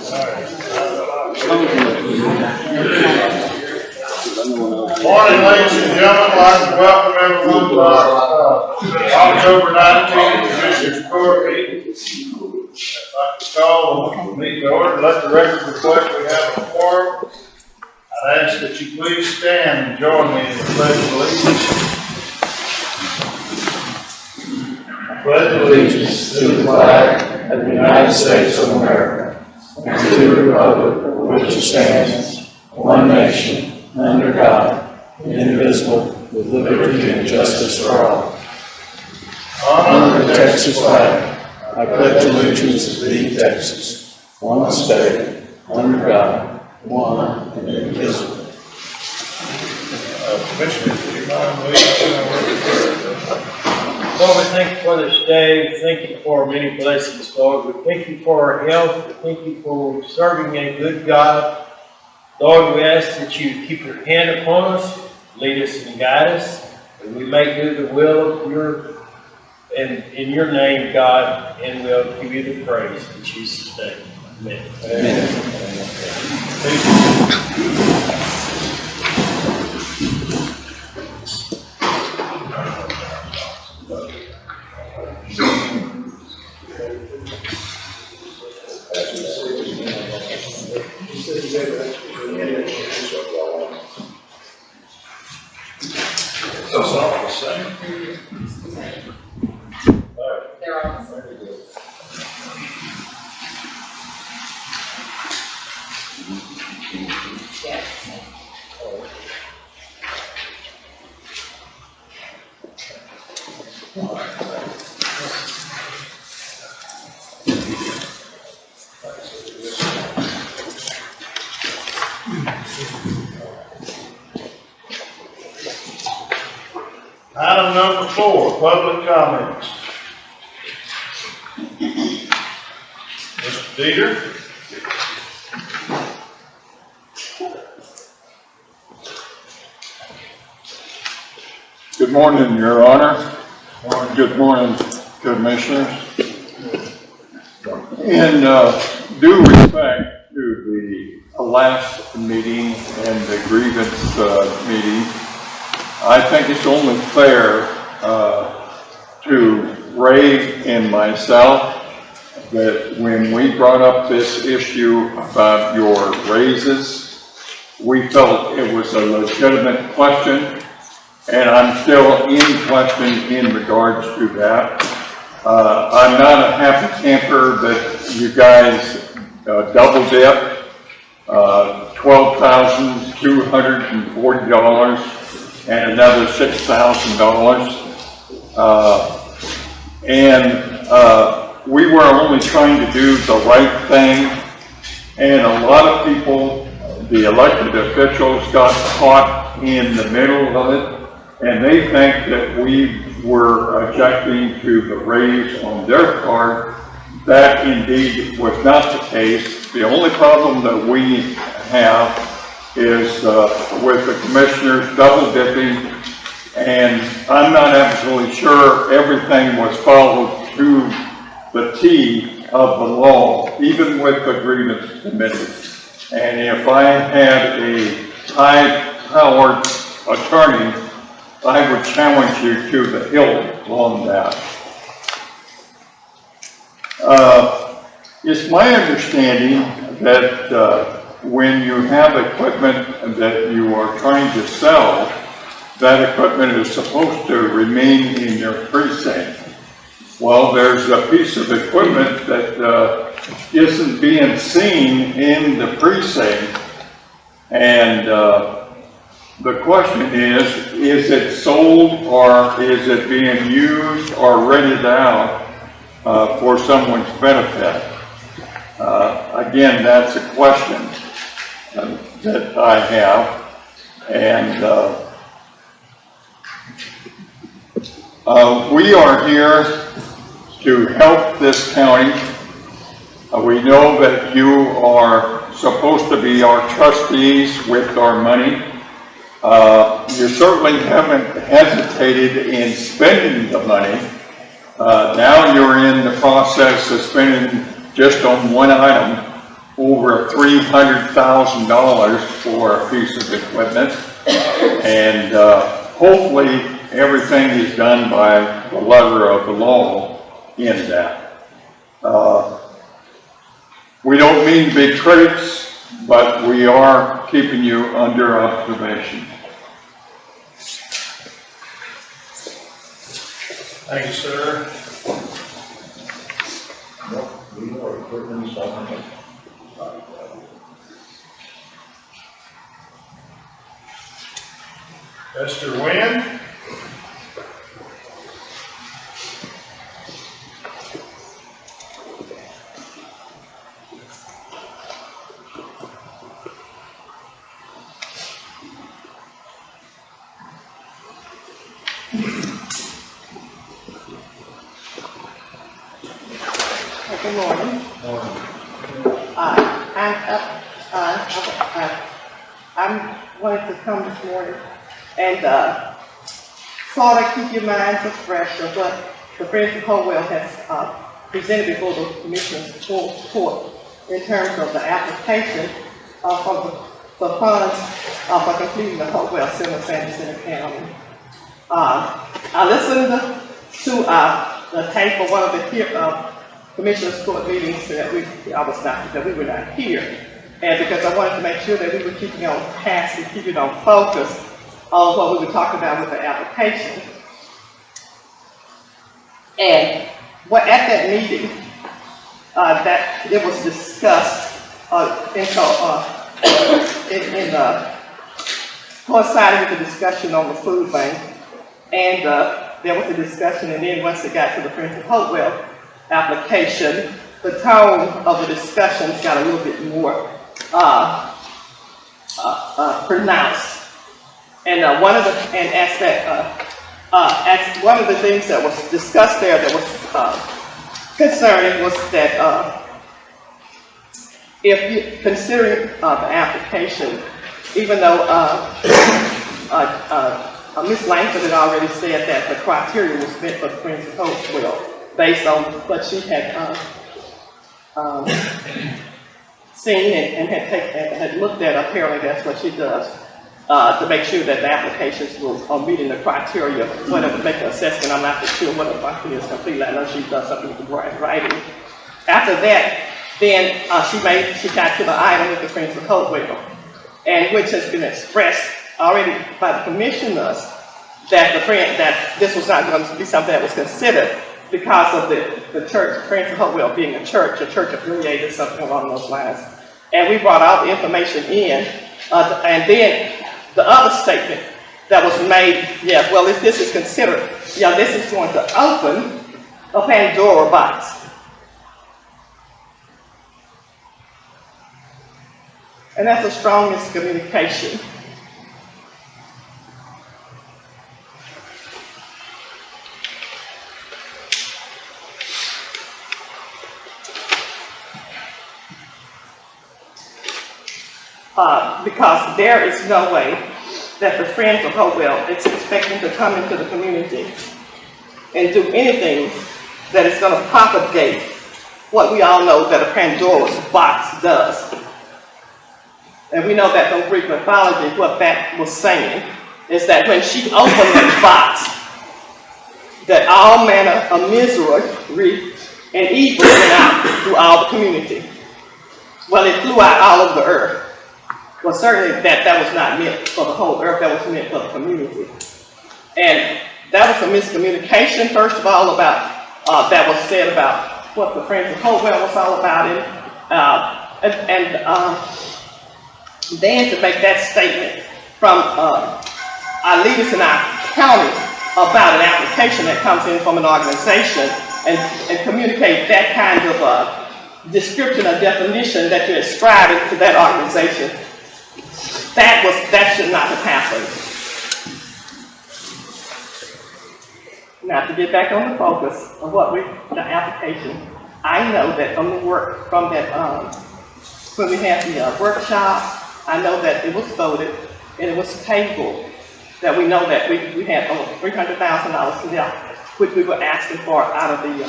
Morning, ladies and gentlemen. I'd like to welcome everyone to our October 19th Commissioners Court meeting. I'd like to call the meeting to order. Let the record reflect we have a quorum. I'd ask that you please stand and join me in the pledge of allegiance. I pledge allegiance to the flag of the United States of America and to the republic for which it stands, one nation, under God, indivisible, with liberty and justice for all. Honor the Texas flag. I pledge allegiance to thee, Texas, one state, under God, one and indivisible. Commissioners, do you mind leading our Lord, we thank you for this day. We thank you for many blessings, Lord. We thank you for our health. We thank you for serving a good God. Lord, we ask that you keep your hand upon us, lead us and guide us, and we may do the will of in your name, God, and we'll give you the praise in Jesus' name. Amen. Amen. That's all the same. They're all the same. Yes. Item number 4, public comments. Mr. Dieter? Good morning, Your Honor. Good morning, Commissioners. In due respect to the last meeting and the grievance meeting, I think it's only fair to Ray and myself that when we brought up this issue about your raises, we felt it was a legitimate question, and I'm still in question in regards to that. I'm not a happy camper that you guys double dip, $12,240 and another $6,000. We were only trying to do the right thing, and a lot of people, the elected officials, got caught in the middle of it, and they think that we were objecting to the raise on their part. That indeed was not the case. The only problem that we have is with the commissioners double dipping, and I'm not absolutely sure everything was followed to the T of the law, even with the grievance committee. And if I had a high-powered attorney, I would challenge you to the hill on that. It's my understanding that when you have equipment that you are trying to sell, that equipment is supposed to remain in your precinct. Well, there's a piece of equipment that isn't being seen in the precinct, and the question is it sold, or is it being used or rented out for someone's benefit? Again, that's a question that I have, and we are here to help this county. We know that you are supposed to be our trustees with our money. You certainly haven't hesitated in spending the money. Now you're in the process of spending just on one item, over $300,000 for a piece of equipment. And hopefully everything is done by the letter of the law in that. We don't mean big traits, but we are keeping you under observation. Thank you, sir. Mr. Wynn? Good morning. I'm wanted to come this morning and sort of keep your minds afresh of what the Friends of Hopewell has presented before the Commissioner's Court in terms of the application for funds for completing the Hopewell Center, Sandy Center County. I listened to the tape of one of the Commissioner's Court meetings that we were not here, and because I wanted to make sure that we were keeping on task and keeping on focus on what we were talking about with the application. And at that meeting, that it was discussed coinciding with the discussion on the food bank, and there was a discussion, and then once it got to the Friends of Hopewell application, the tone of the discussions got a little bit more pronounced. And one of the things that was discussed there that was concerning was that if you considering the application, even though Ms. Langford had already said that the criteria was met for the Friends of Hopewell, based on what she had seen and had looked at. Apparently that's what she does to make sure that the applications are meeting the criteria. Whatever, make the assessment. I'm not sure what the criteria is completely. I know she does something with the writing. After that, then she got to the item with the Friends of Hopewell, and which has been expressed already by the commissioners that this was not going to be something that was considered, because of the church, Friends of Hopewell being a church affiliated, something along those lines. And we brought all the information in, and then the other statement that was made, yeah, well, if this is considered, yeah, this is going to open a Pandora box. And that's a strong miscommunication. Because there is no way that the Friends of Hopewell is expecting to come into the community and do anything that is going to propagate what we all know that a Pandora's box does. And we know that from Greek mythology, what that was saying is that when she opened that box, that all manner of misery and evil went out through all the community. Well, it flew out all over the earth. Well, certainly that was not meant for the whole earth, that was meant for the community. And that was a miscommunication, first of all, about that was said about what the Friends of Hopewell was all about it. Then to make that statement from our leaders in our county about an application that comes in from an organization and communicate that kind of description or definition that you're ascribing to that organization. That should not have happened. Now to get back on the focus of the application, I know that from the work, from that, when we had the workshop, I know that it was voted and it was tabled, that we know that we had over $300,000 left, which we were asking for out of the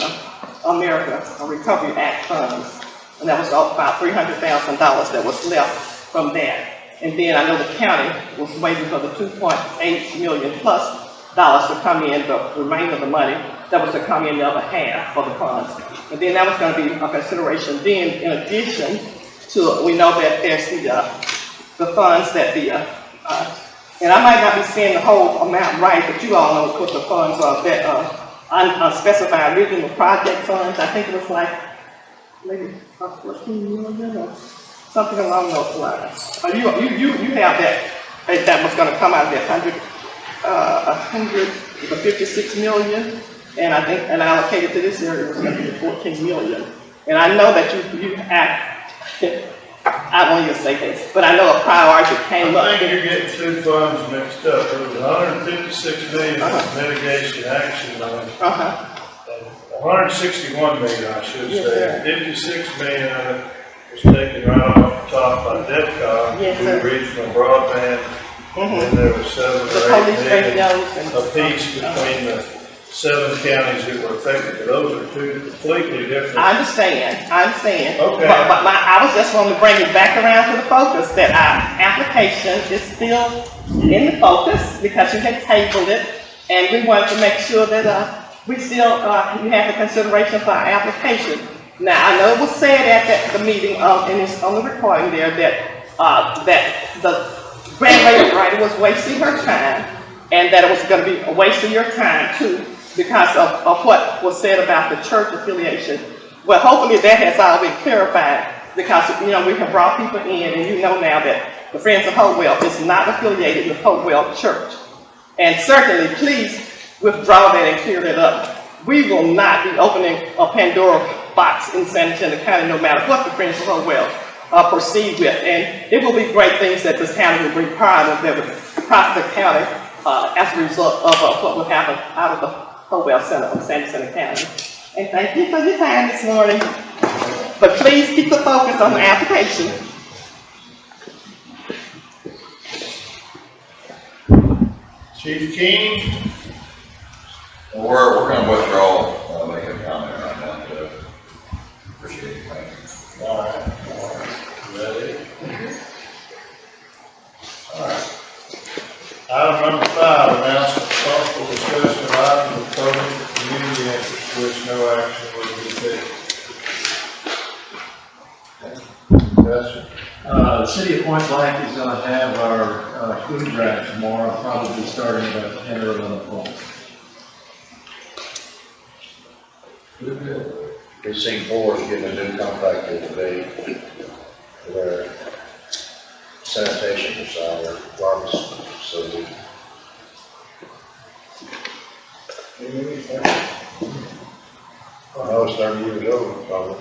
America Recovery Act funds. And that was about $300,000 that was left from that. And then I know the county was waiting for the $2.8 million plus dollars to come in, the remainder of the money that was to come in the other half for the funds. And then that was going to be a consideration. Then in addition to, we know that there's the funds that and I might not be saying the whole amount right, but you all know what the funds are, that unspecified regional project funds. I think it was like maybe 14 million or something along those lines. You have that was going to come out of that 156 million, and I think, and allocated to this area was going to be 14 million. And I know that you have, I want you to say this, but I know a priority came up. I think you're getting two funds mixed up. There was 156 million mitigation action money. 161 million, I should Yes, say. sir. 56 million of it was taken right off the top by DEFCON, Yes, through sir. regional broadband. And there were 7 The or 8 police million radios and. apiece between the 7 counties that were affected. Those are two completely different. I understand. Okay. But I was just wanting to bring it back around to the focus, that our application is still in the focus because you had tabled it, and we wanted to make sure that, we still, you have the consideration for our application. Now, I know it was said at the meeting, and it's on the recording there, that the grant writer was wasting her time, and that it was gonna be a waste of your time too, because of what was said about the church affiliation. Well, hopefully that has all been clarified, because, we have brought people in, and you know now that the Friends of Hopewell is not affiliated with Hopewell Church. And certainly, please withdraw that and clear that up. We will not be opening a Pandora box in San Antonio County, no matter what the Friends of Hopewell proceed with. And it will be great things that this county will bring pride of, that would profit the county as a result of what would happen out of the Hopewell Center of San Antonio County. And thank you for your time this morning. But please keep the focus on the application. Chief King? We're gonna withdraw, make a comment on that, appreciate it, thank you. All right. Ready? All right. Item number 5, announcement of possible discussion of items of public community interest, which no action will be taken. Yes, sir. The city of Point Blank is going to have our food drive tomorrow, probably starting about 10 or 11 o'clock. We've seen Forest getting a new contractor today for their sanitation side, or garbage facility. I know it's 30 years old, probably.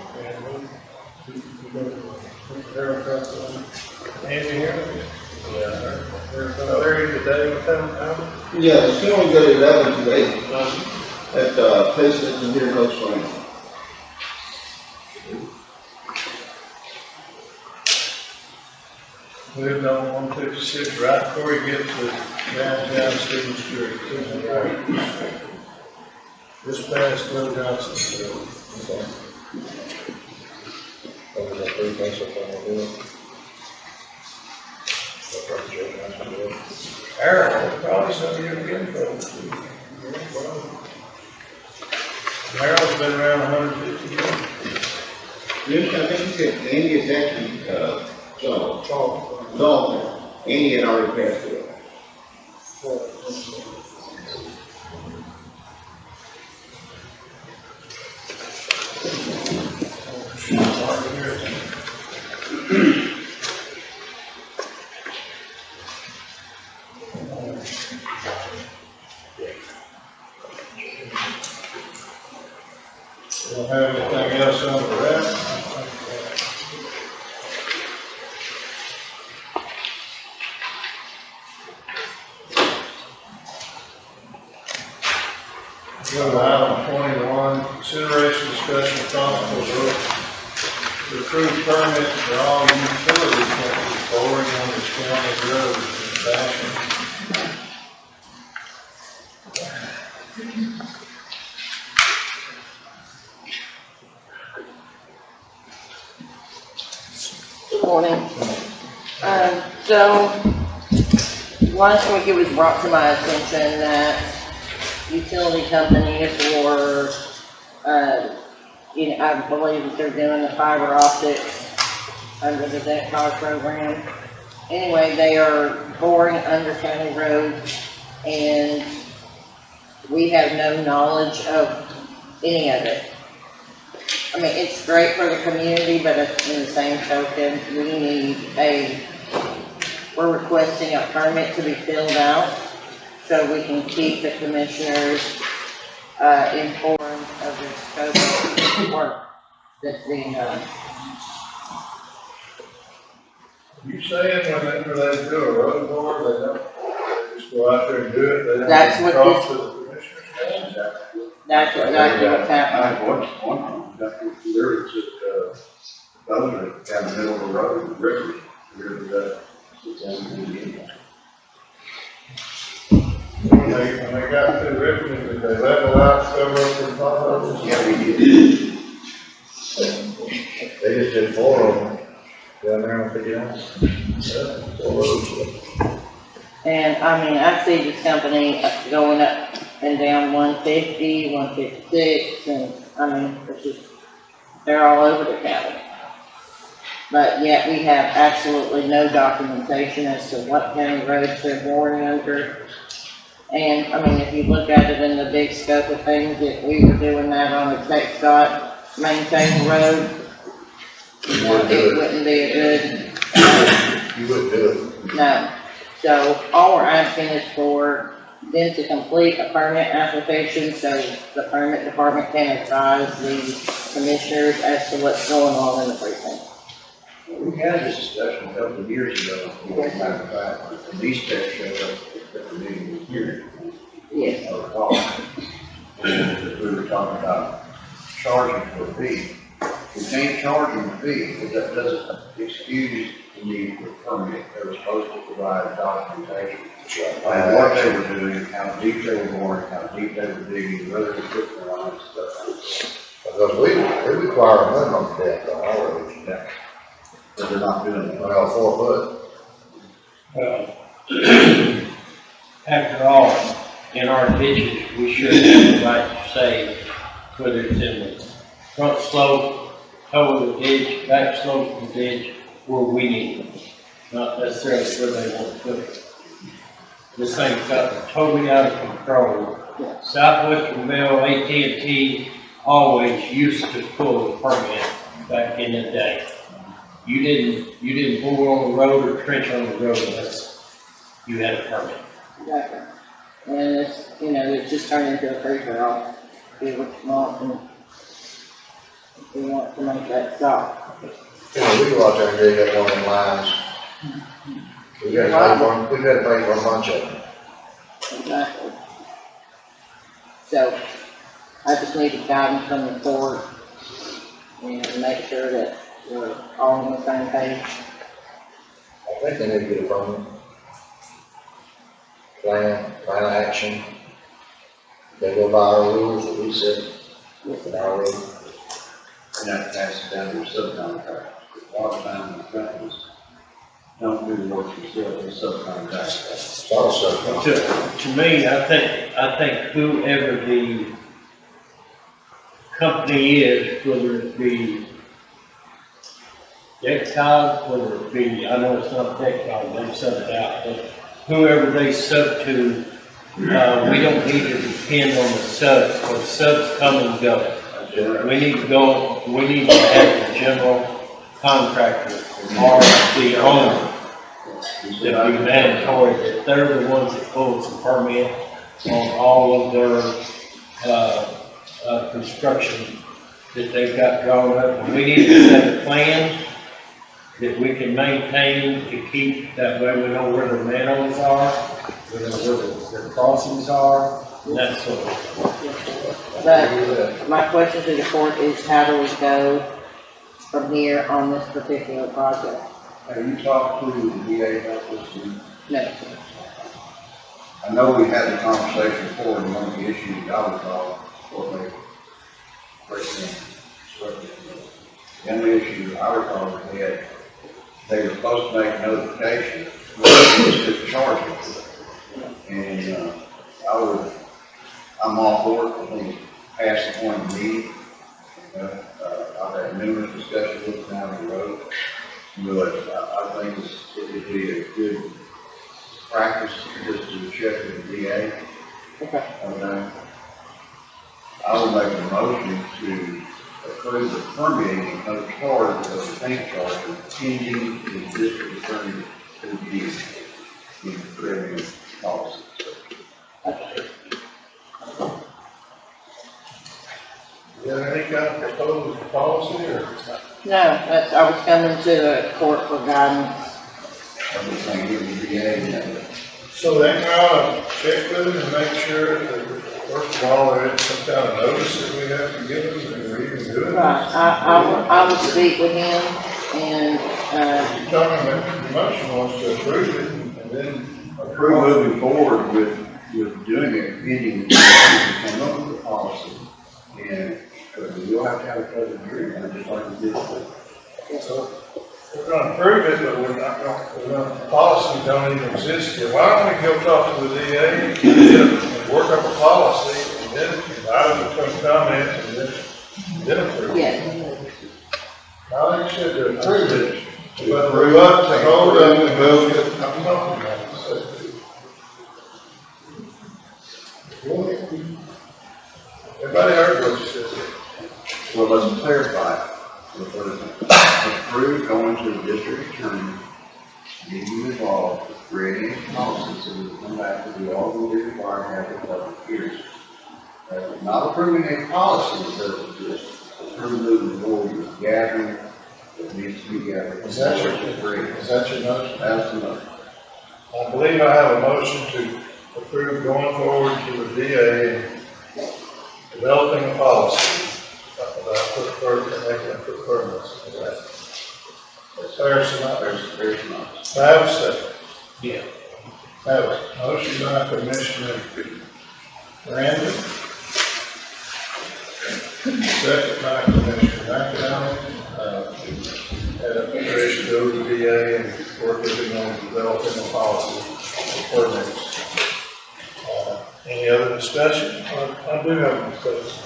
Andy here? Yeah. Larry today, what time? Yeah, it's going to go to 11 today, at, place that's in here, Coach Frank. Moved on 156, right before you get to downtown Stevens Street. Just past Bill Johnson Street. Those are the three things that I'm gonna do. Harold, probably some of you again, folks. Harold's been around 150 years. I think he said Andy is actually, Dalton. Andy had already passed away. Don't have anything else on the rest? Go to item 21, consideration, discussion, possible vote to approve permits for all utility companies boring on the county roads in fashion. morning. So, last week it was brought to my attention that utility companies were, I believe that they're doing the fiber optics under the DECCOG program. Anyway, they are boring under county roads, and we have no knowledge of any of it. I mean, it's great for the community, but in the same token, we're requesting a permit to be filled out so we can keep the commissioners informed of the scope of work that's being done. You saying whenever they do a road board, they don't, they just go out there and do it, they don't That's what talk this- to the commissioners? That's exactly what's happening. One, that's what there is, those are down the middle of the road, the rivers, when they got to the rivers, did they level out, cover up the potholes? Yeah, we did. They just did 4 of them down there on 59. And I mean, I see this company going up and down 150, 156, and I mean, it's just, they're all over the county. But yet we have absolutely no documentation as to what county roads they're boring under. And I mean, if you look at it in the big scope of things, if we were doing that on a Tech Dot maintained road, it wouldn't be a good, You wouldn't do it. no. So all we're asking is for them to complete a permit application so the permit department can advise the commissioners as to what's going on in the precinct. We had this discussion a couple of years ago, when these specs showed up at the meeting here. Yes. I recall. And we were talking about charging for a fee. We can't charge them a fee, because that doesn't excuse the need for a permit. They were supposed to provide documentation. Like what they were doing, how deep they were boring, how deep they were digging, whether they put their lines, stuff like that. Because we require a minimum depth on our roads. Yeah. But they're not doing it. Well, 4 foot. After all, in our ditches, we should have the right to say whether it's in the front slope, toe of the ditch, back slope of the ditch, where we need it, not necessarily where they want to put it. This thing's got totally out of control. Southwestern Bell, AT&T always used to pull the permit back in the day. You didn't bore on the road or trench on the road unless you had a permit. Exactly. And it's, it's just turned into a free-for-all. Do what you want, and we want to make that stop. We go out there and dig up one of them lines. We gotta pay for a bunch of them. Exactly. So, I just need a guidance from the board, and make sure that we're all on the same page. I think they need to get a permit. Plan of action. They go by our rules that we set. With our rules. And that passes down to subcontractors. A lot of times the companies don't do the work themselves, they subcontract. To me, I think whoever the company is, whether it be DECCOG, whether it be, I know it's not DECCOG, they sub it out, but whoever they sub to, we don't need to depend on the subs, or subs come and go. We need to have the general contractor or the owner that be mandatory, that they're the ones that pull the permit on all of their, construction that they've got drawn up. And we need to set a plan that we can maintain to keep, that way we know where the manholes are, we know where the crossings are, and that sort of thing. But my question to the court is, how do we go from here on this particular project? Have you talked to the DA about this? No. I know we had a conversation before, and one of the issues I was on, and the issue I recall was they had they were supposed to make a notification, to charge it. And, I'm all for it, I think, past the point of need. I've had numerous discussions with them down the road, but I think it would be a good practice just to check with the DA. Okay. Okay. I will make a motion to approve the permitting and no charge of the tank charger pending the district attorney review in revenue policy. Is there any kind of proposed policy or? No, that's, I was coming to the court for guidance. I'm just saying, give the DA, and So they go out and check with them and make sure that, first of all, there is some kind of notice that we have to give them, and we're even doing it. Right, I would speak with him and, You're talking about the motion wants to approve it and then approve moving forward with doing it pending the DA come up with the policy. And we'll have to have a public hearing, just like we did before. so we're gonna approve it, but the policy don't even exist here. Why don't we go talk to the DA and work up a policy and then invite them to come comment and then approve it? yeah, I think you should approve it, but we're up to hold up and vote it. I'm talking about it. Everybody heard what you said. Well, let's clarify. Approve going to the district attorney, getting involved, creating a policy, so we can come back to do all that we require to have a public hearing. Not approving a policy that doesn't exist, approving moving forward with gathering that needs to be gathered. Is that your motion? That's the motion. I believe I have a motion to approve going forward to the DA and developing a policy about put permits. There's not. There's not. I have a second. Yeah. I have a motion by Commissioner Randall. Second by Commissioner McAdams. Had a commission go to the DA and work with him on developing a policy for permits. Any other discussion? I do have a discussion.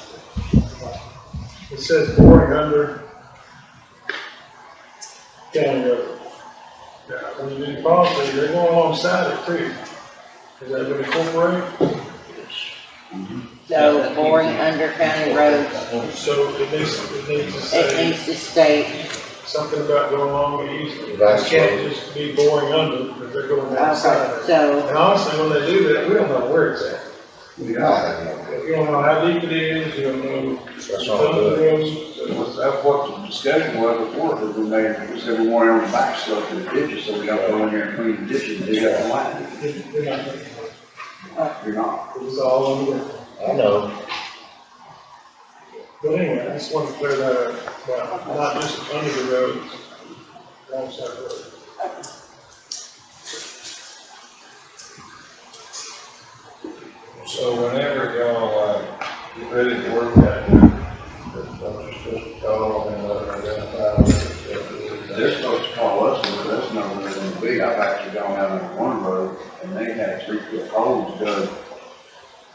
It says boring under county road. Yeah, when you do policy, they're going alongside it too. Is that going to incorporate? so boring under county roads, So it needs to it say needs to state, something about going along the east. It can't just be boring under, because they're going outside. okay, so, And honestly, when they do that, we don't know where it's at. We don't have any. You don't know how deep it is, you don't know. That's what the discussion was before, that we said we want everyone back stuff to the ditches, so we don't go in there and clean the ditches and dig up the line. You're not. It's all under there. I know. But anyway, I just wanted to clear that up, about not just under the road, alongside the road. So whenever y'all, get ready to work that, don't just put the call and let her identify. They're supposed to call us and let us know where they're gonna be. I've actually gone out on one road and they had 3-foot holes dug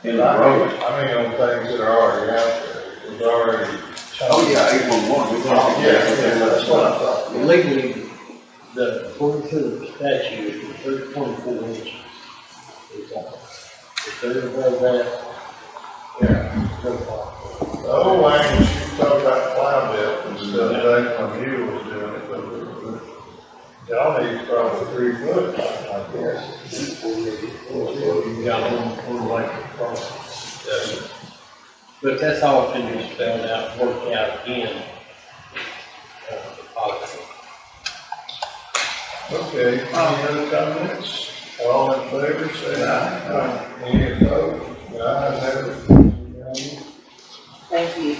in the road. I mean, on things that are already out there, it's already. Oh, yeah, 811, we talked. That's what I thought. Legally, according to the statute, it's 24 inches. If they're above that, Yeah. The old language, you talk about plow depth and stuff, back when you was doing it, but y'all need probably 3 foot, I guess. you got one like across. Yes. But that's all can be spelled out, worked out in the policy. Okay, any other comments? All in favor, say aye. Any opposed? The ayes have it. thank you.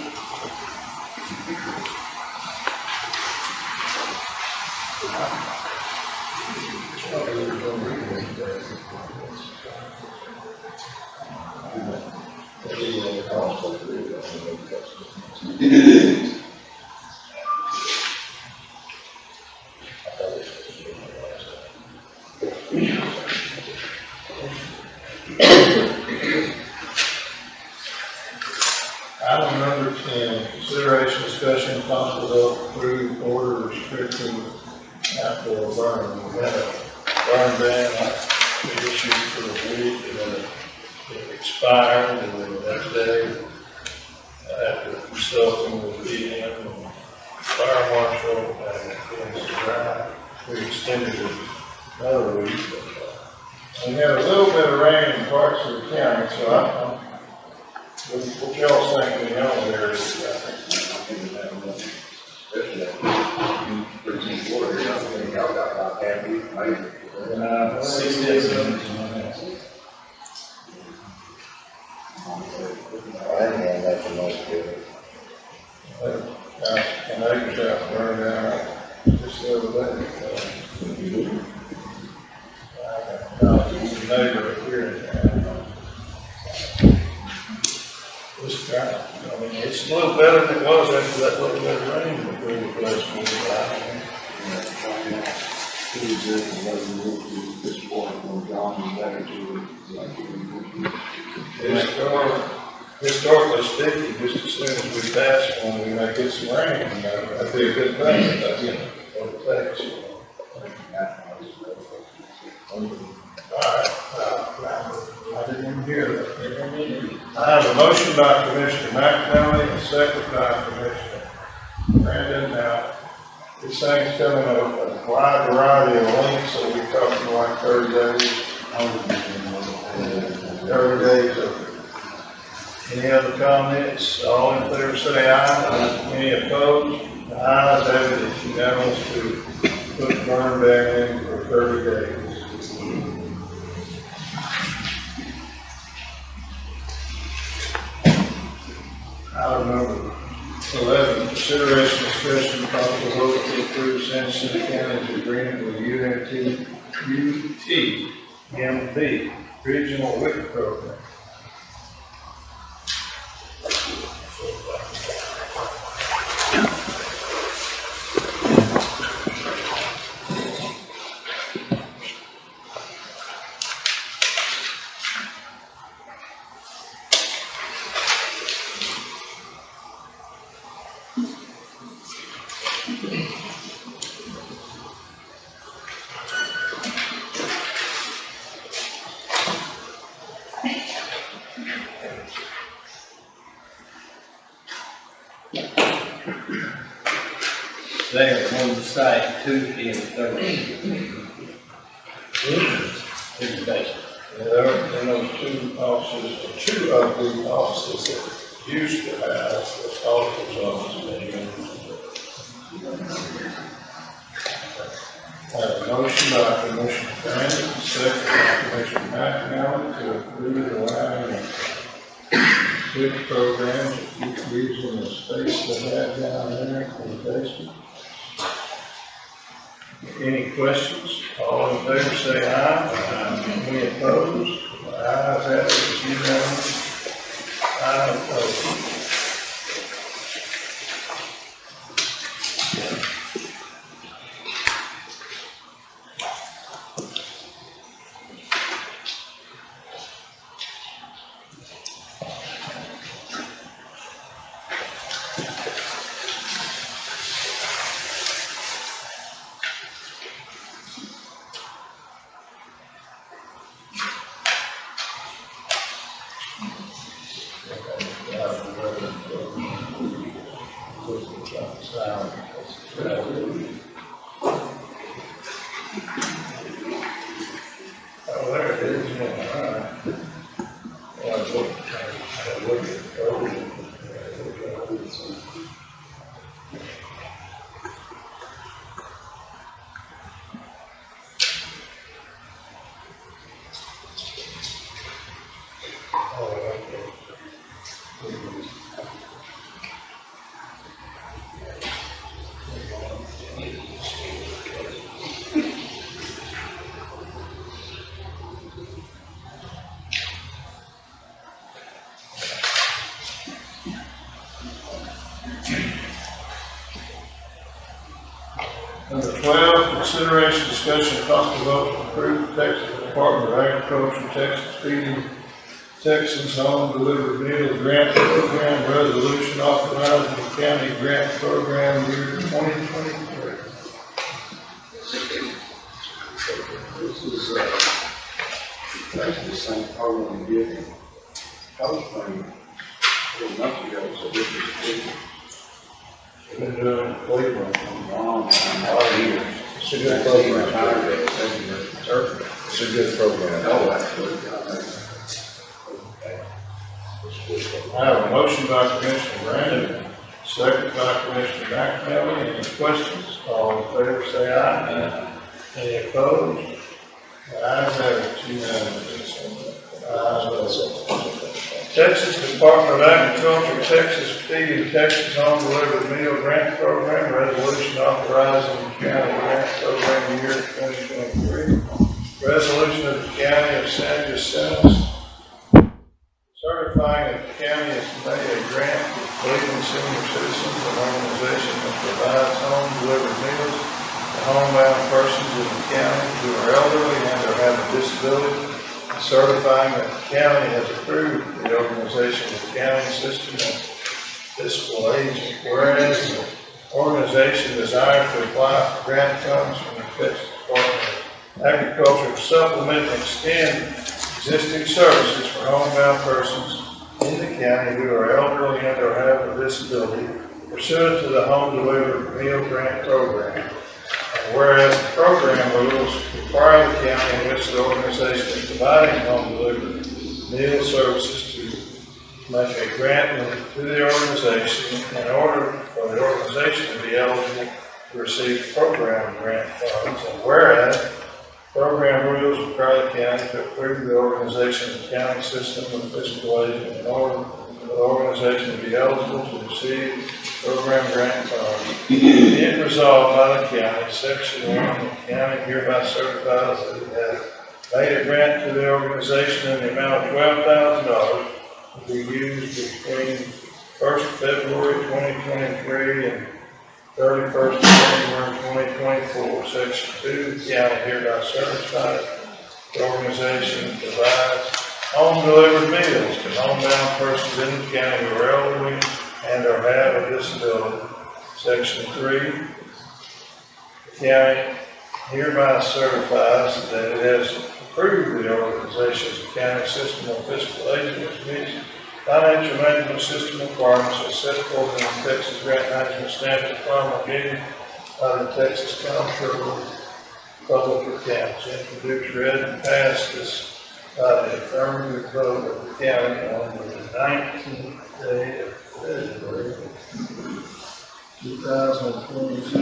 Item number 10, consideration, discussion, possible vote, approve order restricting outdoor burning. We had a burn ban we issued for the week, and then it expired, and then the next day, after consulting with PM and fire marshal and Quincy Drive, we extended it another week. But, we had a little bit of rain in parts of the county, so what y'all think in the other areas? Especially that, 13, 4, I think y'all got about half a week, maybe. 6 days. An acre's out burned out just the other day. Neighbor here in town. This guy, I mean, it's a little better than it was after that little bit of rain before the place moved out. Historically speaking, just as soon as we pass one, we may get some rain, that'd be a good thing, that's what it takes. I didn't even hear that. I have a motion by Commissioner McNally, a second by Commissioner Brandon. Now, this thing's coming a wide variety of lengths, so we're talking like 30 days. 30 days of. Any other comments? All in favor say aye. Any opposed? The ayes have it. It's unanimous to put the burn ban in for 30 days. Item number 11, consideration, discussion, possible vote to approve San Jacinto County's agreement with UTMB Regional WIC Program. They are on the site Tuesday and Thursday. Tuesday. There are those two offices, two of the offices that used to have the auditor's office. I have a motion by Commissioner Brandon, second by Commissioner McNally to approve allowing a good program to keep using the space they have down there for the basement. Any questions? All in favor say aye. Any opposed? The ayes have it, it's unanimous. I oppose. Oh, there it is. All right. Number 12, consideration, discussion, possible vote to approve the Texas Department of Agriculture, Texas Feeding Texas Home Delivered Meals Grant Program Resolution authorizing the county grant program year 2023. This is, that's the same program we did in Cold Spring a few months ago, so this is, Been doing Cleveland. a long time, a lot of years. It's a good program. Retired at 7 years of service. It's a good program. Oh, absolutely. I have a motion by Commissioner Brandon, second by Commissioner McNally. Any questions? All in favor, say aye. Any opposed? The ayes have it, unanimous. Texas Department of Agriculture, Texas Feed and Texas Home Delivered Meal Grant Program, resolution authorizing the county grant program year 2023. Resolution of the county of San Jacinto certifying that the county has made a grant to Cleveland senior citizens, an organization that provides home delivered meals to homebound persons in the county who are elderly and or have a disability, and certifying that the county has approved the organization of the county system of fiscal agent, whereas the organization desires to apply for grant funds from the Texas Department of Agriculture to supplement and extend existing services for homebound persons in the county who are elderly and or have a disability pursuant to the Home Delivered Meal Grant Program. And whereas the program rules require the county in which the organization is providing home delivered meal services to make a grant to the organization in order for the organization to be eligible to receive program grant funds. And whereas program rules require the county to approve the organization of the county system of fiscal agent in order for the organization to be eligible to receive program grant funds. Be it resolved by the county, section 1, the county hereby certifies that it has made a grant to the organization in the amount of $12,000 to be used between 1st of February 2023 and 31st of January 2024, Section 2, the county hereby certifies the organization provides home delivered meals to homebound persons in the county who are elderly and or have a disability. Section 3, the county hereby certifies that it has approved the organization's county system of fiscal agent which meets financial management system requirements as set forth in the Texas Grant Management Standards promulgated by the Texas Comptroller of Public Accounts. Introduced, read, and passed this by the affirmative vote of the county on the 19th day of February 2022.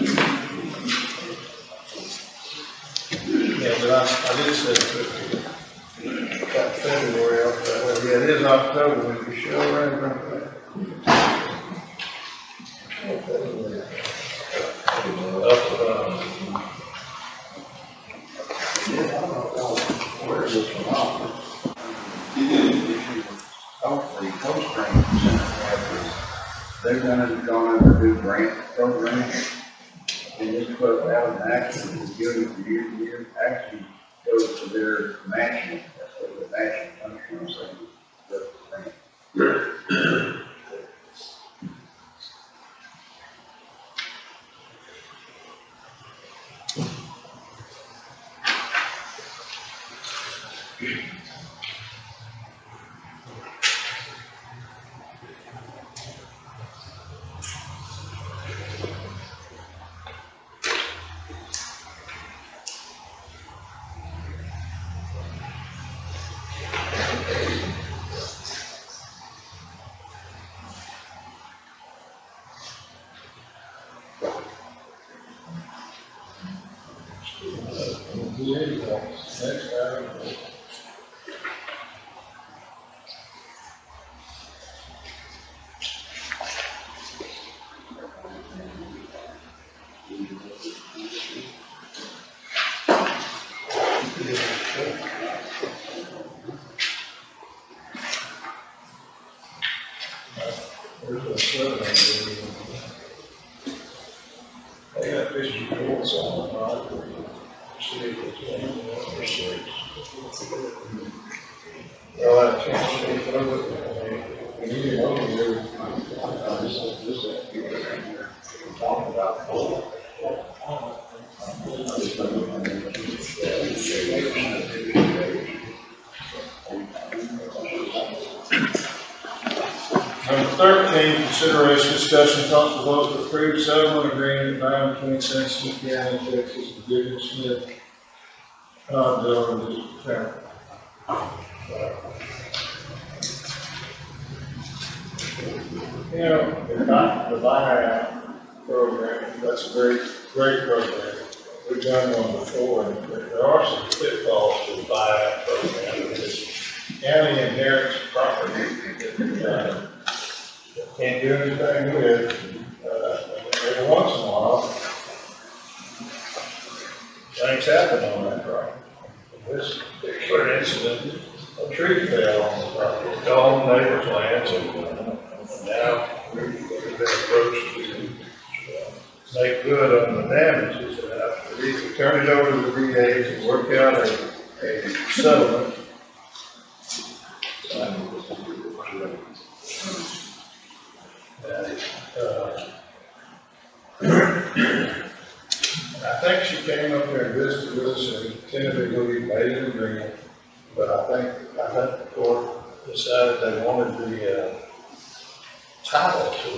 Yeah, but I did say it. Got February off that way. Yeah, it is October, we can show right about that. Where is this from? Hopefully, Cold Spring Center has, they've gone under a new grant program. And this $12,000 actually is doing it for years and years, actually goes to their matching, that's what the matching comes from, so that's the thing. Next item. There's a seven. They got this reports on it, right? See if it's one or six. Well, I can't speak over it. I mean, we need him over here. Talk about. Number 13, consideration, discussion, possible vote to approve settlement agreement by between San Smith County, Texas, and Gideon Smith. Delaware District Attorney. You know, the buyout program, that's a great program. We've done one before, and there are some pitfalls to the buyout program. Because county inherits property that can't do anything with. Every once in a while, things happen on that property. This particular incident, a tree fell on the property, it fell on neighbor's lands, and now we've been approached to make good on the damages. We turned it over to the VA to work out a settlement. I think she came up there and visited with us and tentatively made an agreement, but I think the court decided they wanted the title to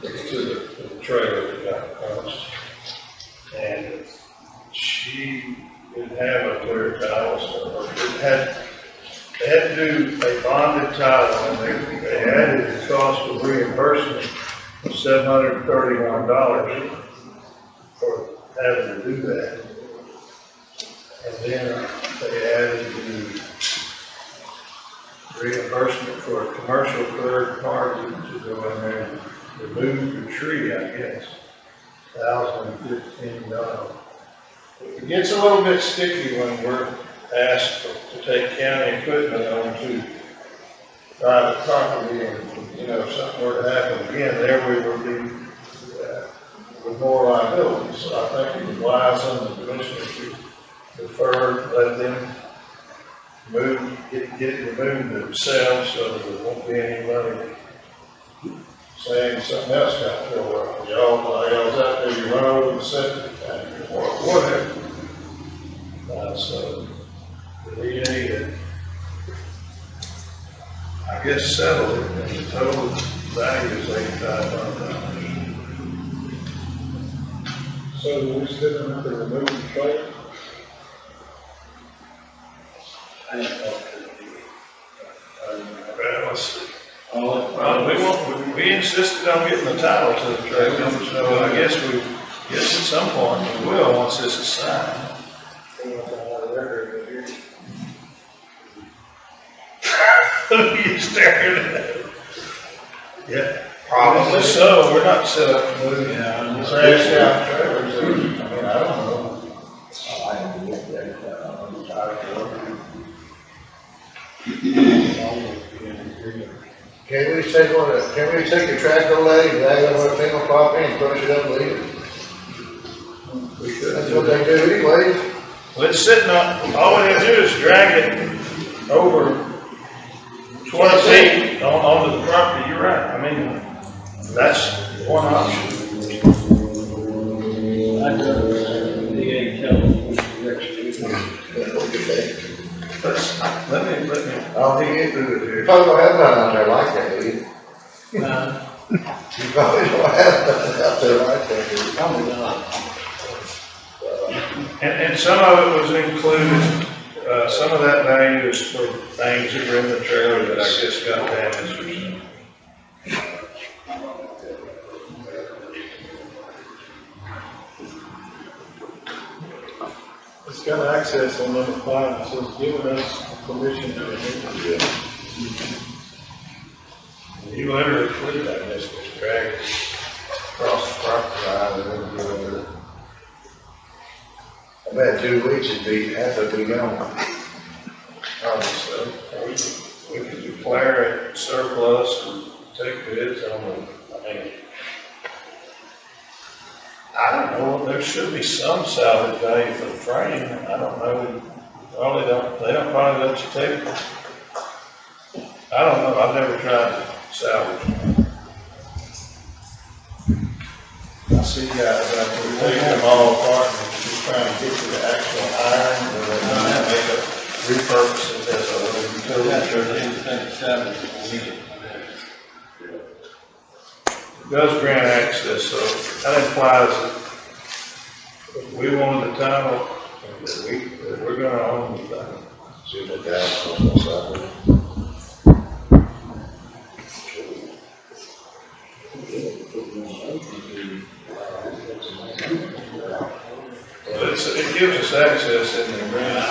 the trailer that got punched. And she didn't have a clear title, so they had to do a bonded title, and they added the cost of reimbursement of $731 for having to do that. And then they added the reimbursement for a commercial third party to go in there and remove the tree, I guess, $1,015. It gets a little bit sticky when we're asked to take county equipment onto private property, and, you know, if something were to happen again, there we would be with more liability. So I think it was wise on the commissioner to defer, let them get it removed themselves, so there won't be any money saying something else got filled up. Y'all's out there, you run over the septic tank or whatever. So the VA, I guess, settled it, and the total value is $8,500. So do we still have to remove the trailer? I didn't know. Well, let's see. We insisted on getting the title to the trailer, so I guess at some point we will, once this is signed. You staring at that? Yeah, probably so. We're not set up to move trash out trailers. I mean, I don't know. Can we take the tractor lay, drag it over a single property and push it up and leave it? We could. That's what they do anyway. Well, it's sitting on, all we have to do is drag it over 20 feet onto the property. You're right. I mean, that's one option. I know, VA tells Let me. I don't think you probably don't have none out there like that, do you? You probably don't have none out there like that, do you? Probably not. And some of it was included, some of that value is for things that were in the trailer that I guess got damaged or something. It's got access on number 5, it says giving us permission to remove it. You literally could, I guess, just drag it across the property line and then go over. I bet 2 weeks after we gone. Obviously, we could declare it surplus and take bids on it. I mean, I don't know, there should be some salvage value for the frame. I don't know, they don't probably let you take I don't know, I've never tried to salvage them. I see guys out there taking them all apart and just trying to get to the actual iron, and then they make a repurpose it as a little utility. It does grant access, so that implies that if we wanted the title, that we're gonna own the thing. See the gas on the side of it. Well, it gives us access in the grant.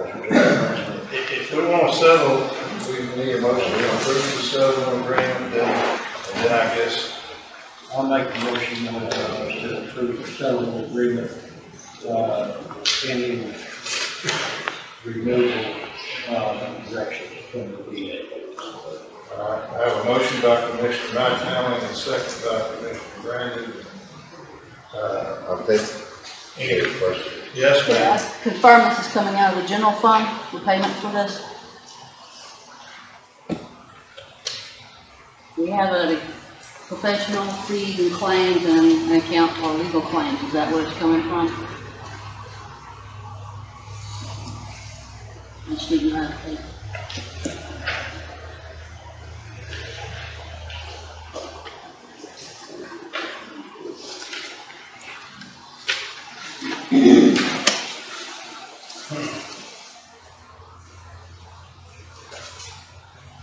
If we want to settle, we need a motion to approve the settlement agreement, and then I guess. I'll make a motion to approve the settlement agreement, pending removal direction from the VA. I have a motion by Commissioner Knight, and a second by Commissioner Brandon. I think, any question? Yes, Can ma'am. I confirm this is coming out of the general fund, the payment for this? We have a professional fees and claims and an account for legal claims, is that where it's coming from? I just need to know.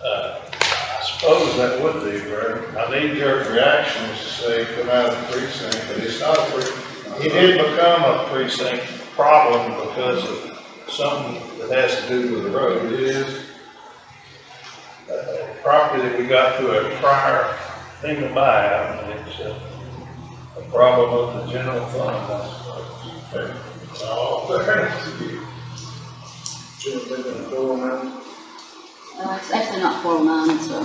I suppose that would be, Brad. I need your reactions to say come out of the precinct, but it's not a precinct. It did become a precinct problem because of something that has to do with the road. It is property that we got through a prior thing to buy out, and it's a problem of the general fund, I suppose. Oh, fairness to you. Should have been a 409. It's actually not 409, it's a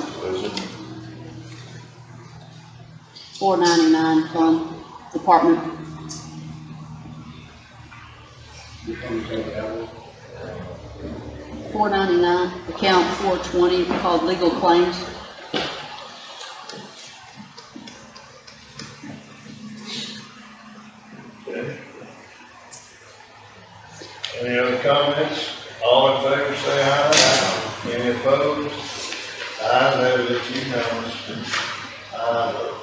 499 fund, department. $499, account 420, called legal claims. Okay. Any other comments? All in favor, say aye. Any opposed? Ayes have it, unanimous. Aye vote.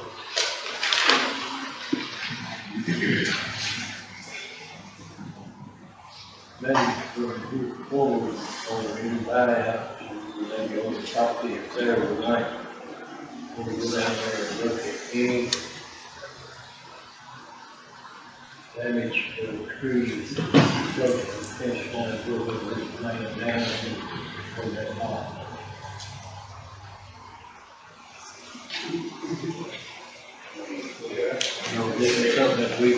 Then move forward on the new buyout, maybe on the property if there overnight. When we go down there and look at any damage to the trees, structure, fence line, we'll be laying it down from that line. You know, this is something that we,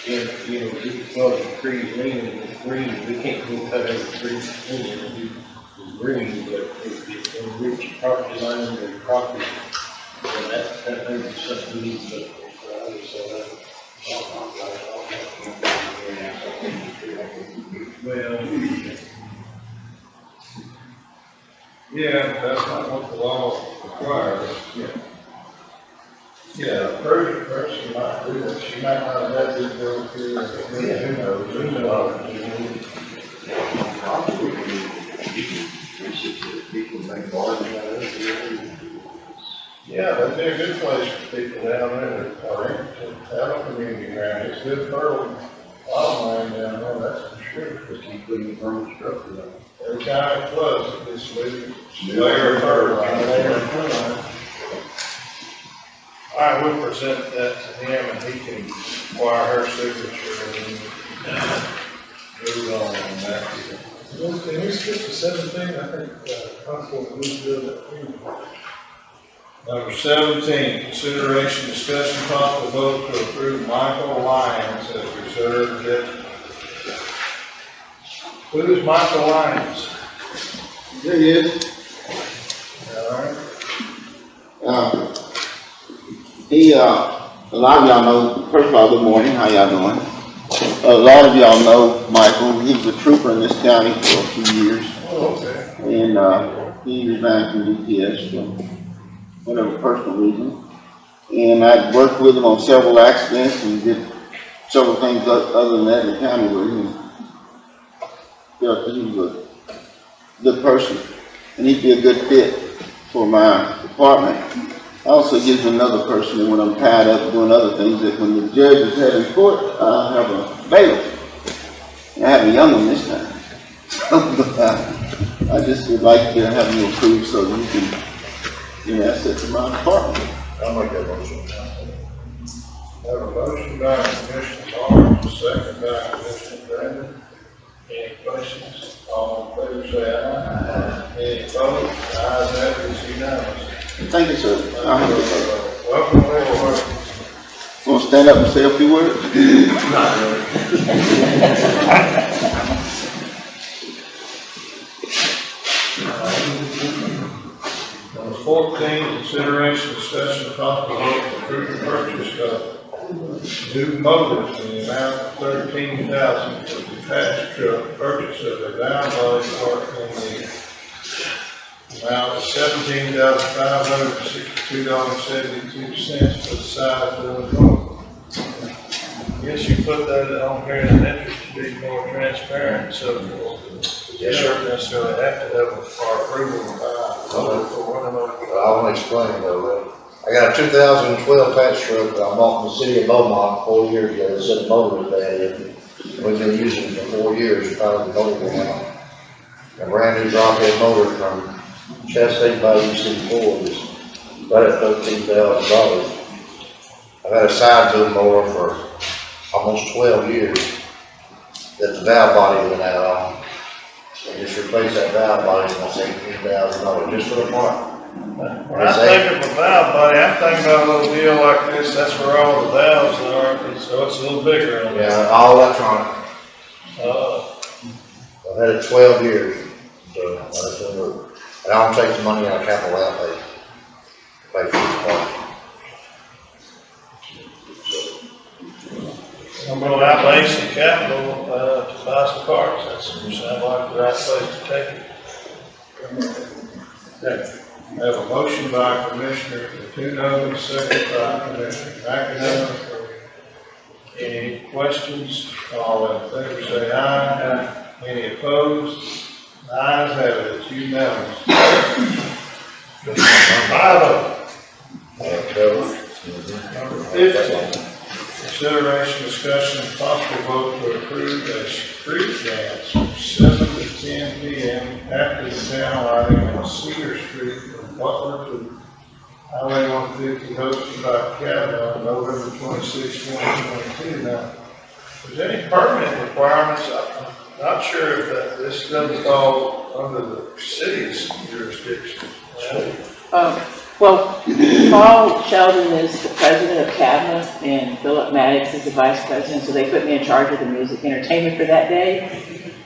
you know, these other trees leaning with green, we can't go cut every tree leaning with green, but if they reach property line or property, then that may be something we need to look for. Well, Yeah, that's not what the law requires. yeah. Yeah, a person might do that. She might not have had this bill here, who knows? Who knows? People make bargains out of it. Yeah, that'd be a good place for people down there that are into out on community ground. It's good fertile land down there, that's for sure. Just keep putting the permanent structure up. Every time it floods, it gets layer of fertilizer. All right, we'll present that to him and he can acquire her signature and move on that. Can we skip to 17? I think, Constable, we do that. Number 17, consideration, discussion, possible vote to approve Michael Lyons as reserve deputy. Who is Michael Lyons? There he is. All right. He A lot of y'all know, first of all, good morning, how y'all doing? A lot of y'all know Michael, he was a trooper in this county for a few years. Oh, okay. And, he resigned from DPS for whatever personal reason. And I worked with him on several accidents and did several things other than that in the county with him. Felt that he was a good person and he'd be a good fit for my department. I also gives another person that when I'm tied up doing other things, that when the judge is having court, I'll have a bailiff. And I have a young one this time. I just would like to have you approved so you can be an asset to my department. I'll make that motion. Have a motion by Commissioner Lawrence, second by Commissioner Brandon. Any questions? All in favor, say aye. Any opposed? Ayes have it, it's unanimous. Thank you, sir. I'll have it. Welcome aboard. Want to stand up and say a few words? Not really. Number 14, consideration, discussion, and possible vote to approve the purchase of new motors in the amount of $13,000 for the detached truck, purchase of a down body part in the amount of $17,562.72 for the size of the motor. Yes, you put that on here in an interest to be more transparent, so you don't necessarily have to have our approval for one of them. I want to explain though, I got a 2012 patch truck that I bought from the city of Beaumont 4 years ago. They said the motor was bad in it. We've been using it for 4 years, finally the motor went out. A brand new drop head motor from Chastain Bayou City Ford is right at $13,000. I've had a side boom mower for almost 12 years that the valve body went out on. And just replace that valve body, and that's $18,000 just for the part. When I think of a valve body, I'm thinking about a little deal like this, that's where all the valves are, so it's a little bigger on that. Yeah, all electronic. I've had it 12 years, so that's been good. And I don't take the money out of capital outlay to pay for this part. I'm gonna outlay some capital, to buy some parts, that sounds like the right place to take it. I have a motion by Commissioner Fortuno, second by Commissioner McEnroe. Any questions? All in favor say aye. Any opposed? Ayes have it, it's unanimous. 5-0. Number 15. Consideration, discussion, and possible vote to approve a street dance from 7 to 10 p.m. after the town lighting on Cedar Street from Butler to Highway 150, hosted by Kavanaugh on November 26, 2022. Now, is there any permit requirements? I'm not sure if this doesn't fall under the city's jurisdiction. Well, Paul Sheldon is the president of Kavanaugh and Philip Maddox is the vice president, so they put me in charge of the music entertainment for that day.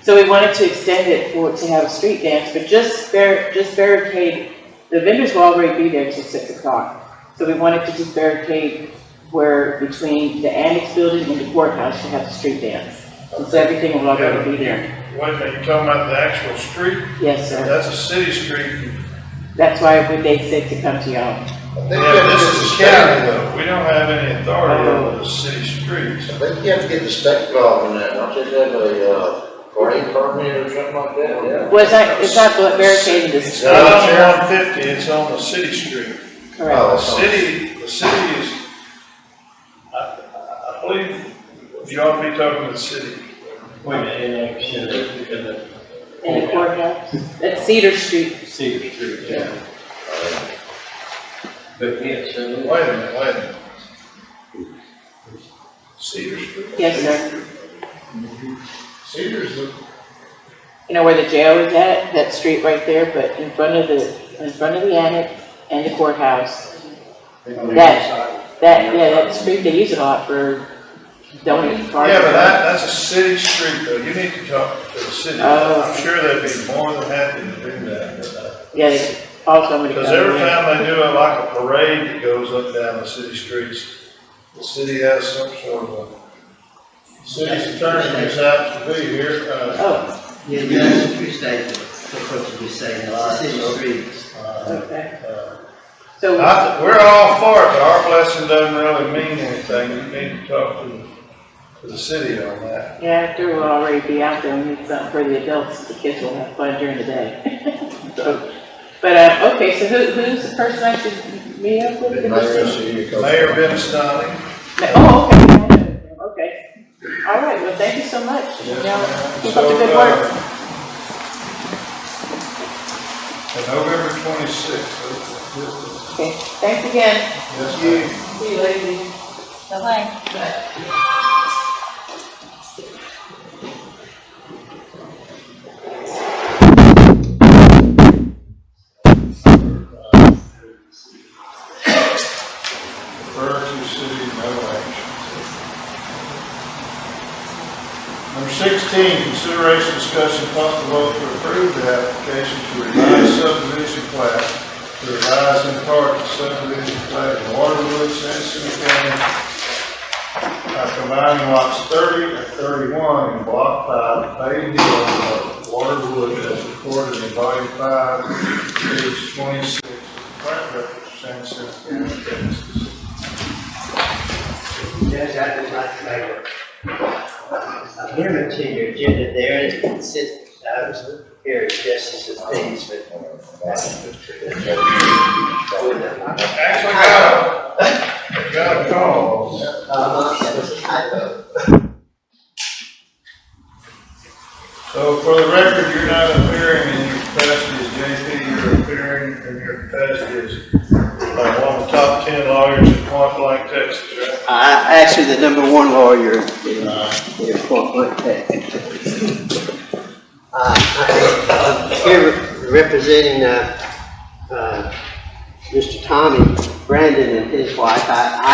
So we wanted to extend it to have a street dance, but just barricade, the vendors will already be there till 6 o'clock. So we wanted to just barricade where between the annex building and the courthouse to have the street dance. And so everything will already be there. Wait a minute, you're talking about the actual street? Yes, sir. That's a city street. That's why they said to come to y'all. Yeah, this is a county though. We don't have any authority over the city streets. I think you have to get the state involved in that, don't you have a, parade permit or something like that? Yeah. Well, it's not barricading the It's street. not on 150, it's on the city street. Correct. Oh, The city is, I believe, you ought to be talking to the city. Wait a minute, In the courthouse. That's Cedar Street. Cedar Street, yeah. But yes, Wait a minute. Cedar Street? Yes, sir. Cedar's the, You know where the jail is at? That street right there, but in front of the annex and the courthouse. That street, they use it a lot for donating cars. yeah, but that's a city street though. You need to talk to the city. Oh. I'm sure they'd be more than happy to do that. Yeah, they call somebody. Because every time they do it like a parade that goes up down the city streets, the city has some sort of, city's attorney just happens to be here, Oh, Yeah, that's a true statement, what you just saying, it's the city streets. okay. uh, So, we're all for it, but our blessing doesn't really mean anything. You need to talk to the city on that. yeah, after we'll already be out there, we need something for the adults, the kids will have fun during the day. So, but, okay, so who's the person I should meet up with? Mayor Benestani. Oh, okay, okay. All right, well, thank you so much. Now, keep up the good work. And November 26th. Okay, thanks again. Yes, ma'am. See you later. Bye-bye. Refer to city, no action. Number 16, consideration, discussion, possible vote to approve the application to revise subdivision plat, to revise in part the subdivision plat of Waterwood, Sanderson County, combining lots 30 and 31 in block 5, Bay Hill, of Waterwood, as recorded in volume 5, page 26, plat record, Sanderson County, Texas. Judge, I'd just like to make a amendment to your agenda there, and it consists, I was here as justice of peace, but. Actually got a call. That was a typo. So for the record, you're not appearing in your capacity as JP, you're appearing in your capacity as one of the top 10 lawyers in Point Blank, Texas, right? Actually, the number one lawyer in Point Blank, Texas. I'm here representing Mr. Tommy Brandon and his wife. I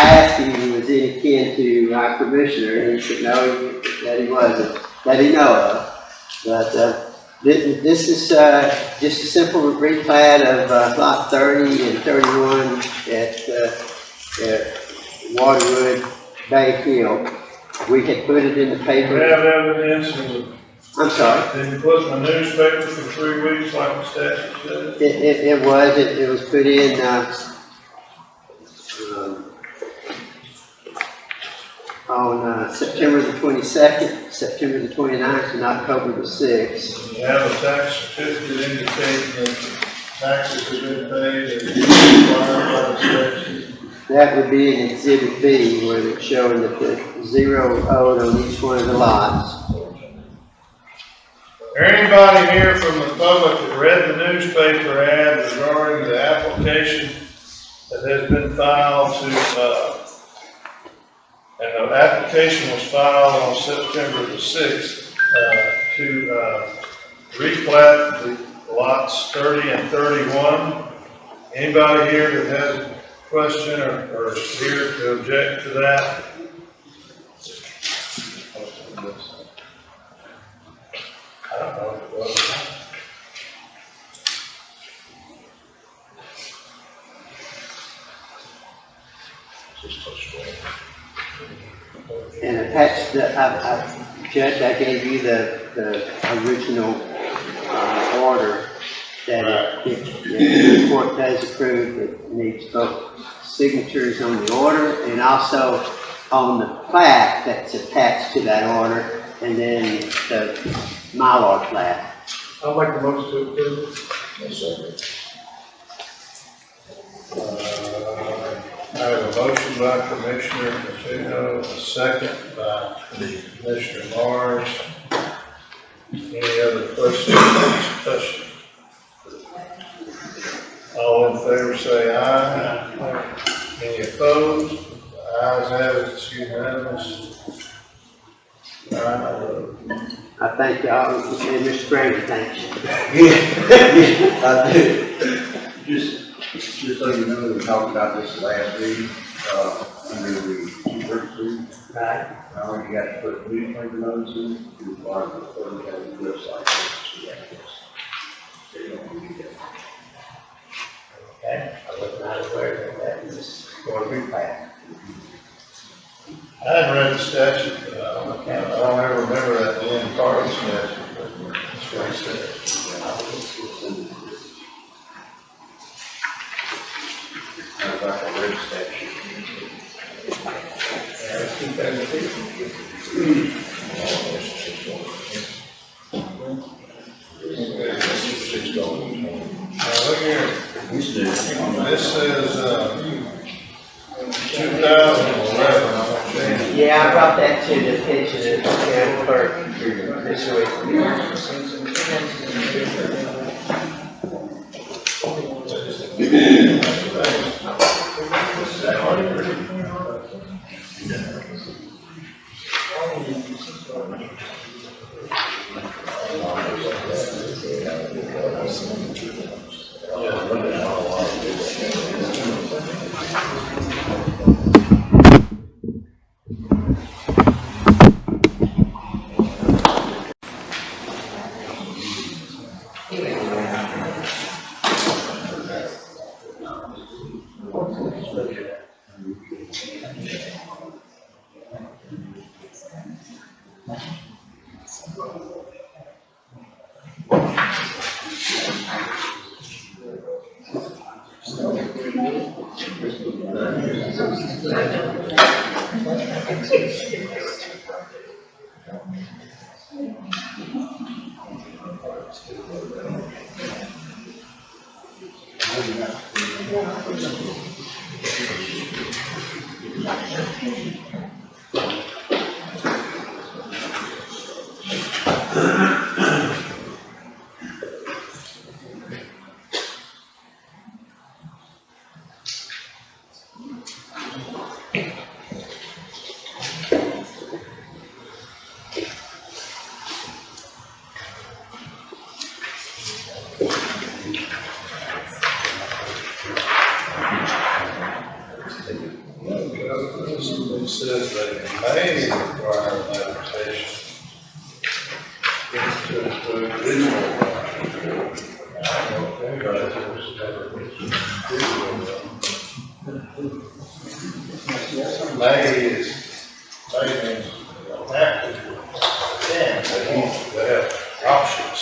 asked him if he was any kin to our commissioner, and he said no, that he wasn't, that he know of. But this is just a simple replat of lot 30 and 31 at Waterwood Bay Hill. We had put it in the We paper. have evidence, and I'm sorry. did you put in the newspaper for 3 weeks like the statute says? It was put in, on September the 22nd, September the 29th, and October the 6th. You have a tax certificate indicating that taxes have been paid and required by the statute. That would be in Exhibit B, where it's showing that the zero owed on each one of the lots. Is there anybody here from the public that read the newspaper ad regarding the application that has been filed and the application was filed on September the 6th, to replat the lots 30 and 31? Anybody here that has a question or is here to object to that? I don't know if it was. And attached, Judge, I gave you the original order that if the court does approve, it needs both signatures on the order and also on the plat that's attached to that order, and then the Mylar plat. I'll make the motion to approve. Yes, sir. I have a motion by Commissioner Patino, a second by Commissioner Mars. Any other questions or discussion? All in favor say aye. Any opposed? The ayes have it, it's unanimous. I thank y'all, and Mr. Brady, thank you. I do. Just so you know, we talked about this last week, under the emergency. Right. Now you got to put newspaper notices to part of the third county website. So you don't need that. Okay, I was not aware of that, this is going to be bad. I hadn't read the statute, but I don't ever remember that being part of the statute, but that's what he said. I'd like to read the statute. Look here, this says, 2011. Yeah, I brought that to the attention of the county clerk this week. It says they may require an application. To individual. I don't know if anybody has ever may is, may means you don't have to. Can, they won't, they have options.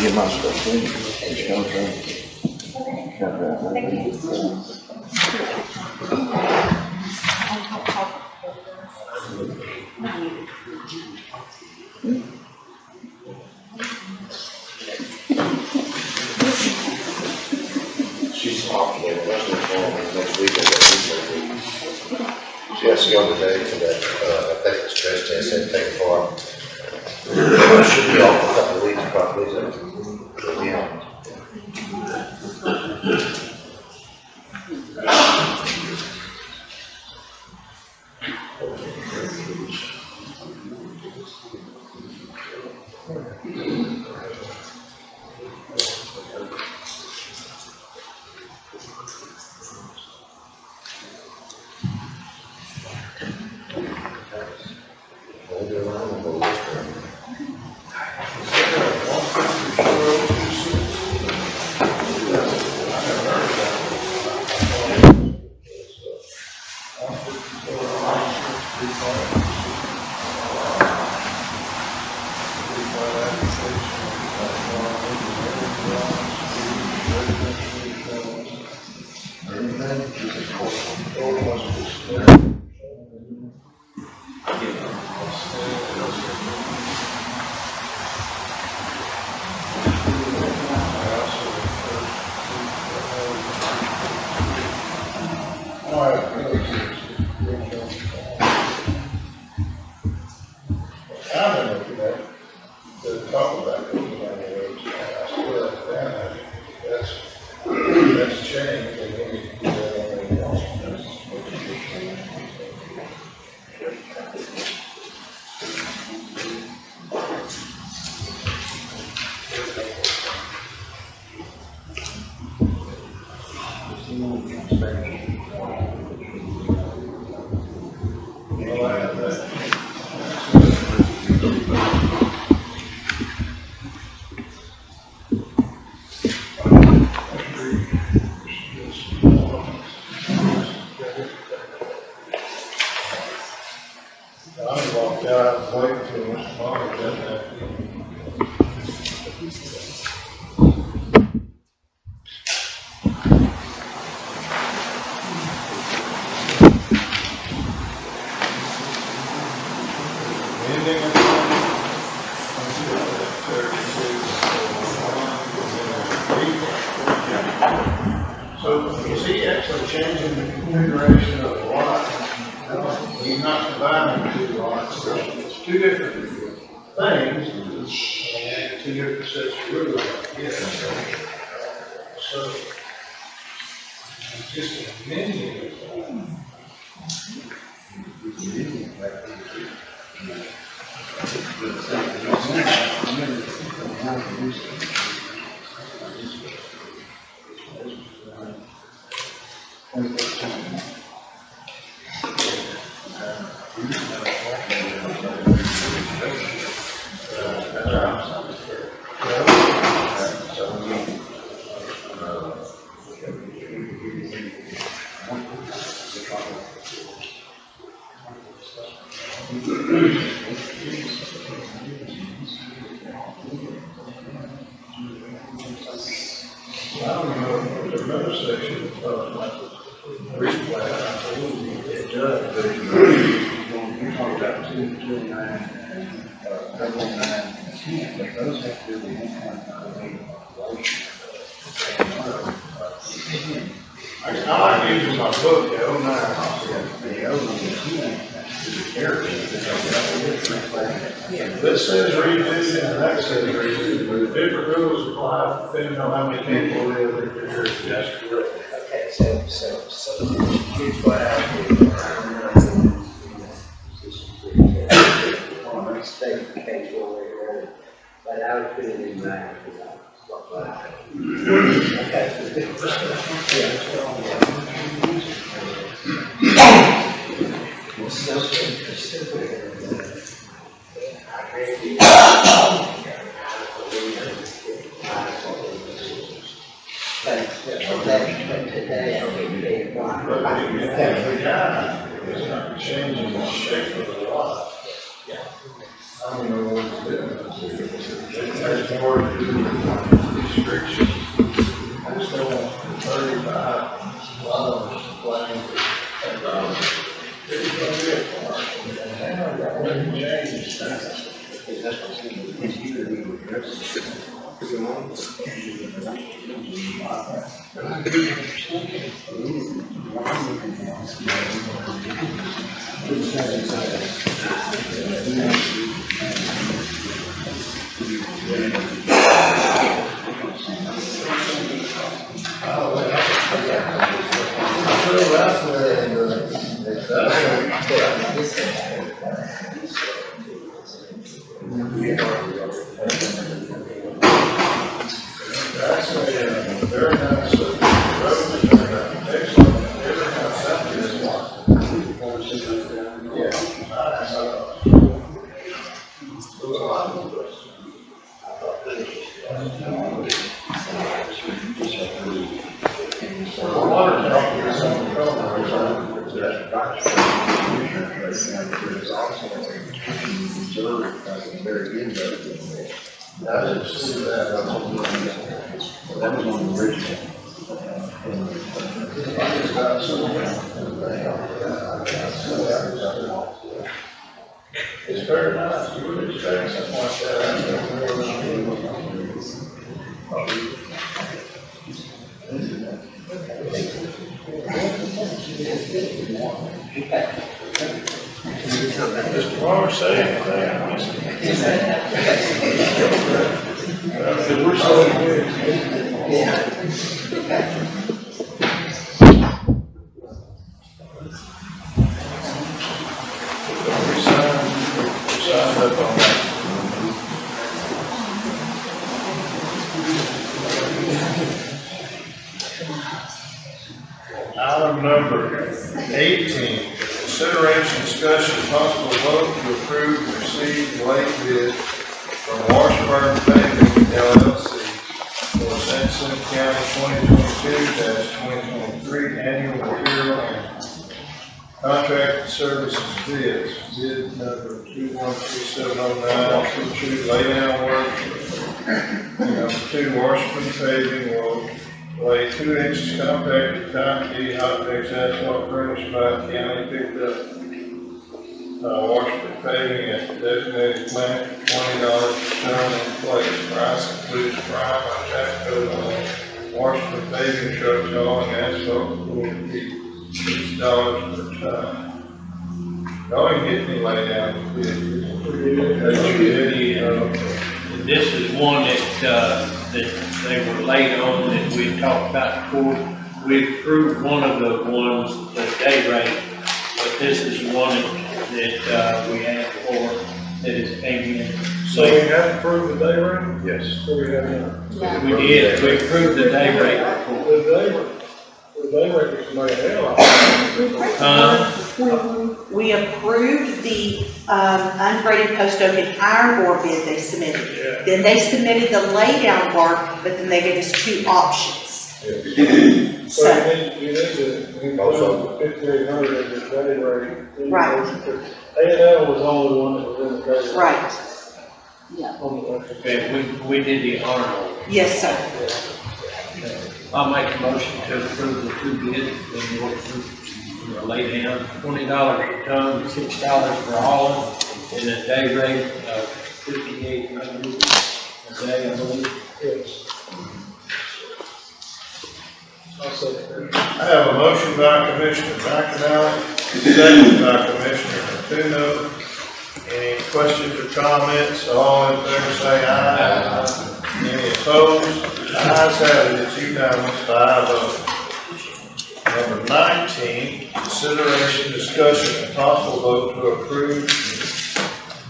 get my stuff in. Just come She's off there, that's the phone, next week, I got she has to go today for that, I think it's stress test, and take it for her. Should be off for a couple of weeks, probably, so, she'll be on. That's changed, and we need to do that on everything else. Well, I have that. I walked out, waiting for Mr. Bonner to get that. Anything else? So is he actually changing the configuration of the lot? He's not combining two lots, it's two different things, and two different sets of rules, yes. So, it's just amending it. I don't know, there's another section that talks about the replat, I believe it does, but you talk about 229, 009, 10, but those have to do with 1.98. I like using my book, the 09, the 10 is a character. This says redo and that says redo, but different rules apply depending on how many people live in the area. That's correct. Okay, so here's what I do. On my state case over there, but I would put it in my. It's not changing the shape of the lot. I don't know what it's doing. There's more restrictions. I just don't want $35 playing for $10. It's gonna be a farm. And I got one change. That's what's going to be here to address it. Actually, very nice, road, excellent, every house out there is one. Yeah. Water company is on the cover, there's also a reserve at the very end of it. I didn't see that, that was on the original. It's very nice, you would expect something like that. Mr. Farmer, say anything. We're so we signed up on that. Item number 18, consideration, discussion, possible vote to approve and receive late bid from Washburn Paving LLC for Sampson County 2022-2023 annual material and contract services bids. Bid number 213709, 22 laydown work. Number 2, Washburn Paving will lay 2 inches compacted concrete hot mix asphalt furnished by county picked up. Washburn Paving at the designated plant for $20 per ton in place. Price includes prime and tax code on Washburn Paving trucks hauling asphalt for $6 per ton. Y'all ain't getting any lay down. This is one that they were late on that we talked about before. We approved one of the ones, the day rate, but this is one that we asked for that is came in. So we have approved the day rate? Yes. So we have not. Yeah. We did, we approved the day rate before. The day rate is made hell out of. We approved the ungraded post oak and iron bore bid they submitted. Yeah. Then they submitted the laydown work, but then they gave us 2 options. So you need to include 5,800 in the day rate. Right. A&L was the only one that was in the day rate. Right. Yeah. Okay, we did the Arnold. Yes, sir. I'll make a motion to approve the 2 bids and we'll approve, lay down $20 a ton, $6 for hauling, and a day rate of $5,800 a day, I believe. Yes. I'll say that. I have a motion by Commissioner McAnally, second by Commissioner Fortuno. Any questions or comments? All in favor say aye. Any opposed? Ayes have it, it's unanimous, 5-0. Number 19, consideration, discussion, and possible vote to approve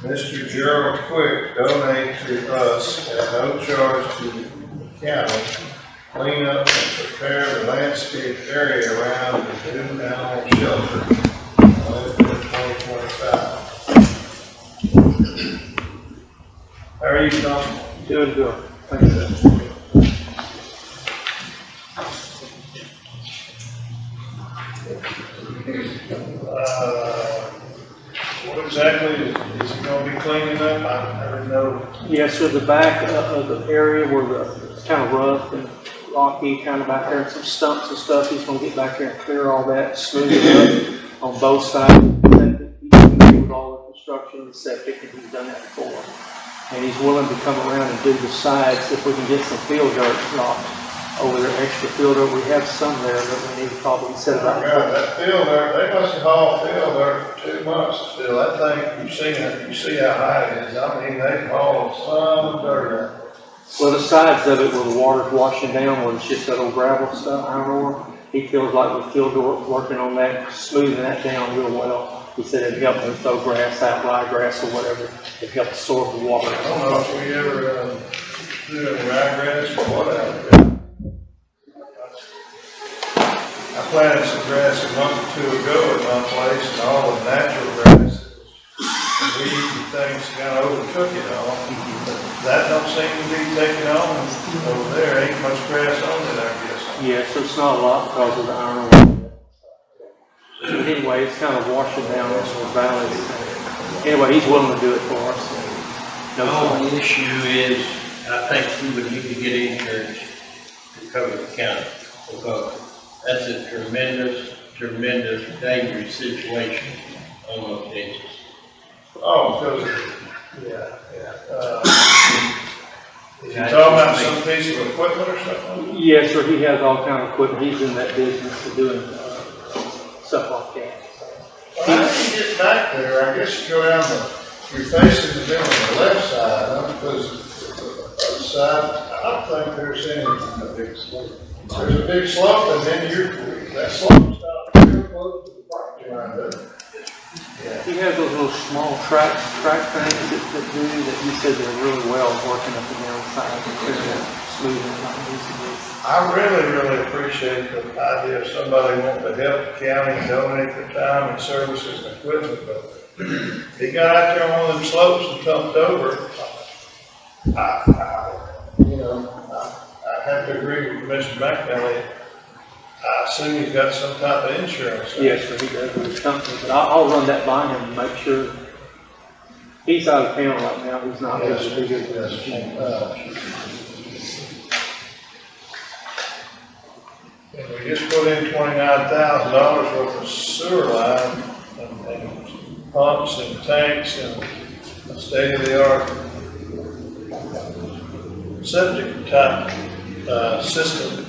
Mr. Gerald Quick donate to us at no charge to the county, clean up and prepare the landscape area around the new animal shelter in 2025. How are you, Tom? Doing good. Thank you. What exactly is he gonna be cleaning up? I didn't know. Yeah, so the back of the area where it's kind of rough and rocky, kind of back there, and some stumps and stuff, he's gonna get back there and clear all that, smooth it up on both sides. He's familiar with all the construction and septic, and he's done that before. And he's willing to come around and do the sides if we can get some field dirt dropped over there, extra field dirt. We have some there, but we need to probably set it Oh, up. God, that field there, they must have hauled field there for 2 months still. That thing, you've seen it, you see how high it is. I mean, they hauled some dirt. Well, the sides of it where the water's washing down, where it's just that old gravel stuff, iron ore, he feels like with field dirt working on that, smoothing that down real well. He said it'd help him throw grass out, ryegrass or whatever, it'd help absorb the water. I don't know if we ever, do any ryegrass or what out there. I planted some grass a month or 2 ago at my place, and all the natural grass, the weeds and things kind of overtook it all. But that don't seem to be taking on over there. Ain't much grass on it, I guess. Yeah, so it's not a lot because of the iron ore. But anyway, it's kind of washing down this valley. Anyway, he's willing to do it for us. The only issue is, I think we would need to get insurance to cover the county, because that's a tremendous, tremendous dangerous situation on those ditches. Oh, because, is he talking about some piece of equipment or something? Yes, sir, he has all kind of equipment. He's in that business of doing stuff like that. How do you get back there? I guess you go down you're facing the middle on the left side, huh? Because the other side, I don't think there's any big slope. There's a big slope, and then that slope stops real close to the property line, doesn't it? Yeah. He has those little small track things that do, that he said they're really well working up and down the side and clearing it, smoothing it like it needs to be. I really appreciate the idea of somebody wanting to help the county and donate their time and services and equipment, but he got out there on one of them slopes and thumped over. I have to agree with Commissioner McNally. I assume he's got some type of insurance. Yes, sir, he does with his company, but I'll run that by him and make sure. He's out of town right now, he's not able to be here. And we just put in $29,000 worth of sewer line and pumps and tanks and a state-of-the-art septic type system.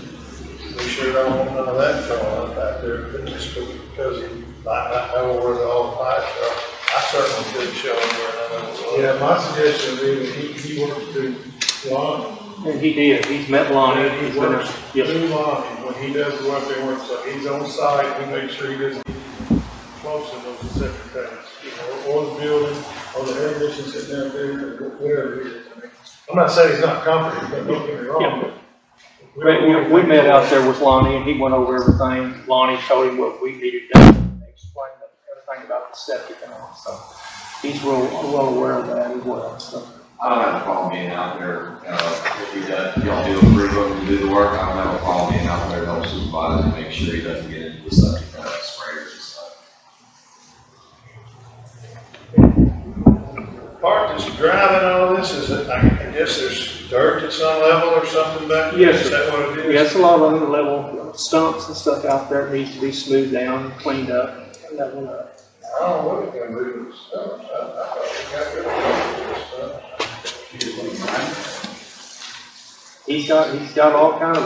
We sure don't want none of that going up out there, just because he might not know where all the pipes are. I certainly couldn't show him where none of it was. Yeah, my suggestion would be that he worked through Lonnie. And he did, he's met Lonnie. He works through Lonnie when he does the work they work, so he's on site, he makes sure he doesn't get close to those septic tanks. Or the building, or the air conditioning sitting out there, whatever it is. I mean, I'm not saying he's not competent, but don't get me wrong. We met out there with Lonnie and he went over everything. Lonnie told him what we needed done, explained everything about the septic and all, so he's well aware of that as well, so. I don't have a problem being out there, if he does, y'all do approve of him to do the work, I don't have a problem being out there to help supervise and make sure he doesn't get into the septic sprayers and stuff. Part that's driving all this is that I guess there's dirt at some level or something back there. Yes, Is sir. that what it is? Yes, a lot of underlevel stumps and stuff out there that needs to be smoothed down, and cleaned up, leveled up. I don't know what it's gonna do with the stuff. I thought we got rid of all this stuff. He's got all kind of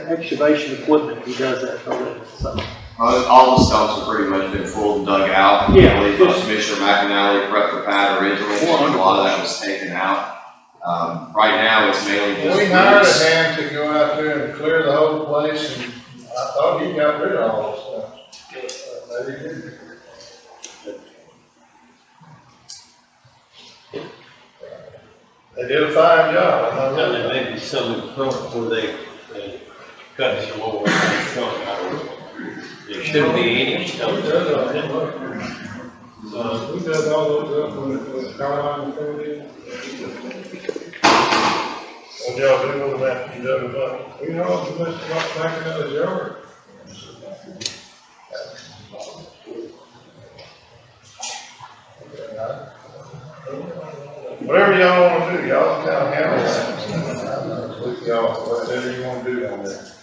excavation equipment, he does that for a living, so. All the stumps have pretty much been full and dug out. Yeah. I believe Commissioner McNally prepped the pad originally, and a lot of that was taken out. Right now, it's mainly just. We hired a hand to go out there and clear the whole place, and I thought he got rid of all this stuff. But maybe he didn't. They did a fine job. I know There may be some in front where they cut some more front out. There shouldn't be any stumps. Who does all those up with Carolina County? What y'all do with them after you dug them up? We know it's about back in the yard. Whatever y'all wanna do? Y'all kind of handle that. With y'all, whatever you wanna do on that.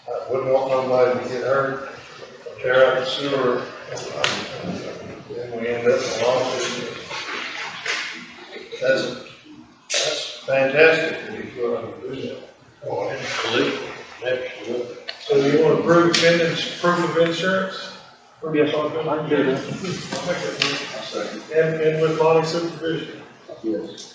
I wouldn't want nobody to get hurt, tear out the sewer, then we end up in a lawsuit. That's fantastic if you go on to do that. Oh, absolutely, absolutely. So you want to prove proof of insurance? Yes, I can do that. I'll make it work. And with Lonnie's supervision. Yes.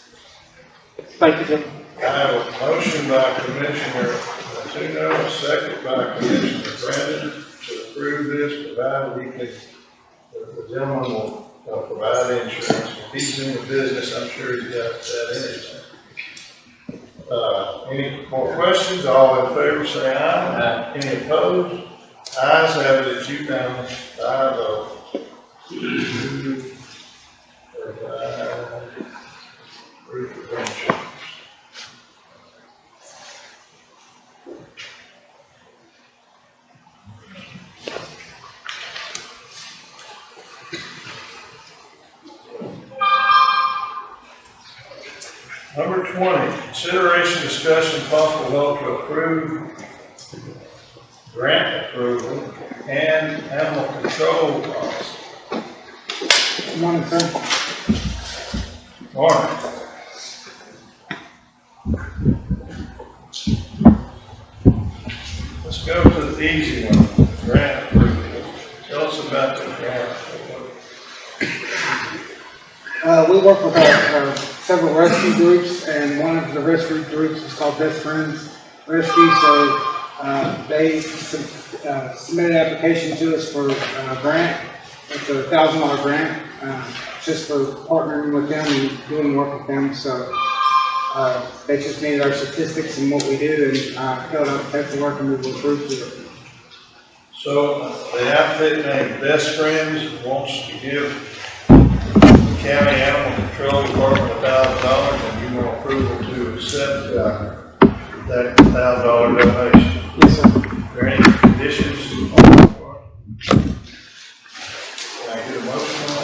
Thank you, Jim. I have a motion by Commissioner Martino, a second by Commissioner Brandon to approve this, provided we can, the gentleman will provide insurance. If he's in the business, I'm sure he's got that in it. Any more questions? All in favor, say aye. Any opposed? Ayes have it, it's unanimous, 5-0. Proof of insurance. Number 20, consideration, discussion, possible vote to approve grant approval and animal control policy. Good morning, sir. Morning. Let's go to the easy one, grant approval. Tell us about the grant. We work with several rescue groups, and one of the rescue groups is called Best Friends Rescue. So they submitted an application to us for a grant. It's a $1,000 grant, just for partnering with them and doing work with them. So they just needed our statistics and what we do, and filled out the paperwork, and we were approved to it. So the outfit named Best Friends wants to give the county animal control department $1,000, and you want approval to accept that $1,000 donation. Yes, sir. Are there any conditions on that part? Can I get a motion on that?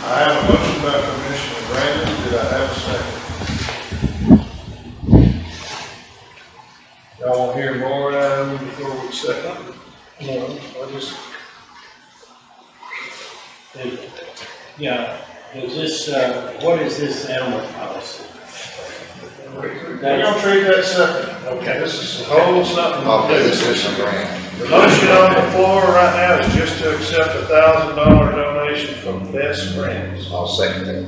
I have a motion by Commissioner Brandon. Did I have a second? Y'all want to hear more out of them before we second? No, I just. Yeah, is this, what is this animal policy? We're gonna treat that second. Okay. This is a whole something. Okay, this is a grant. The motion on the floor right now is just to accept a $1,000 donation from Best Friends. I'll second that.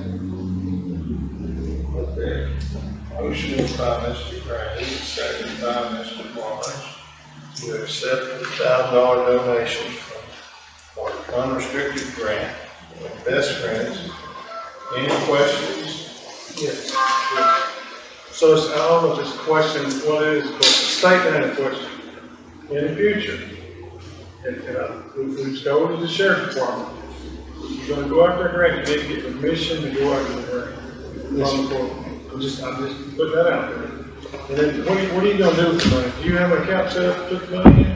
Okay. Motion is by Mr. Grady, second by Mr. Morris, to accept the $1,000 donation for an unrestricted grant from Best Friends. Any questions? Yes. So it's, I don't know if this question, what it is, but the statement of the question. In the future, we've told the sheriff's department, if you're gonna go after a grant, you need to get permission to go after the grant. Yes. I'm just putting that out there. And then what are you gonna do with the money? Do you have an account set up to put the money in?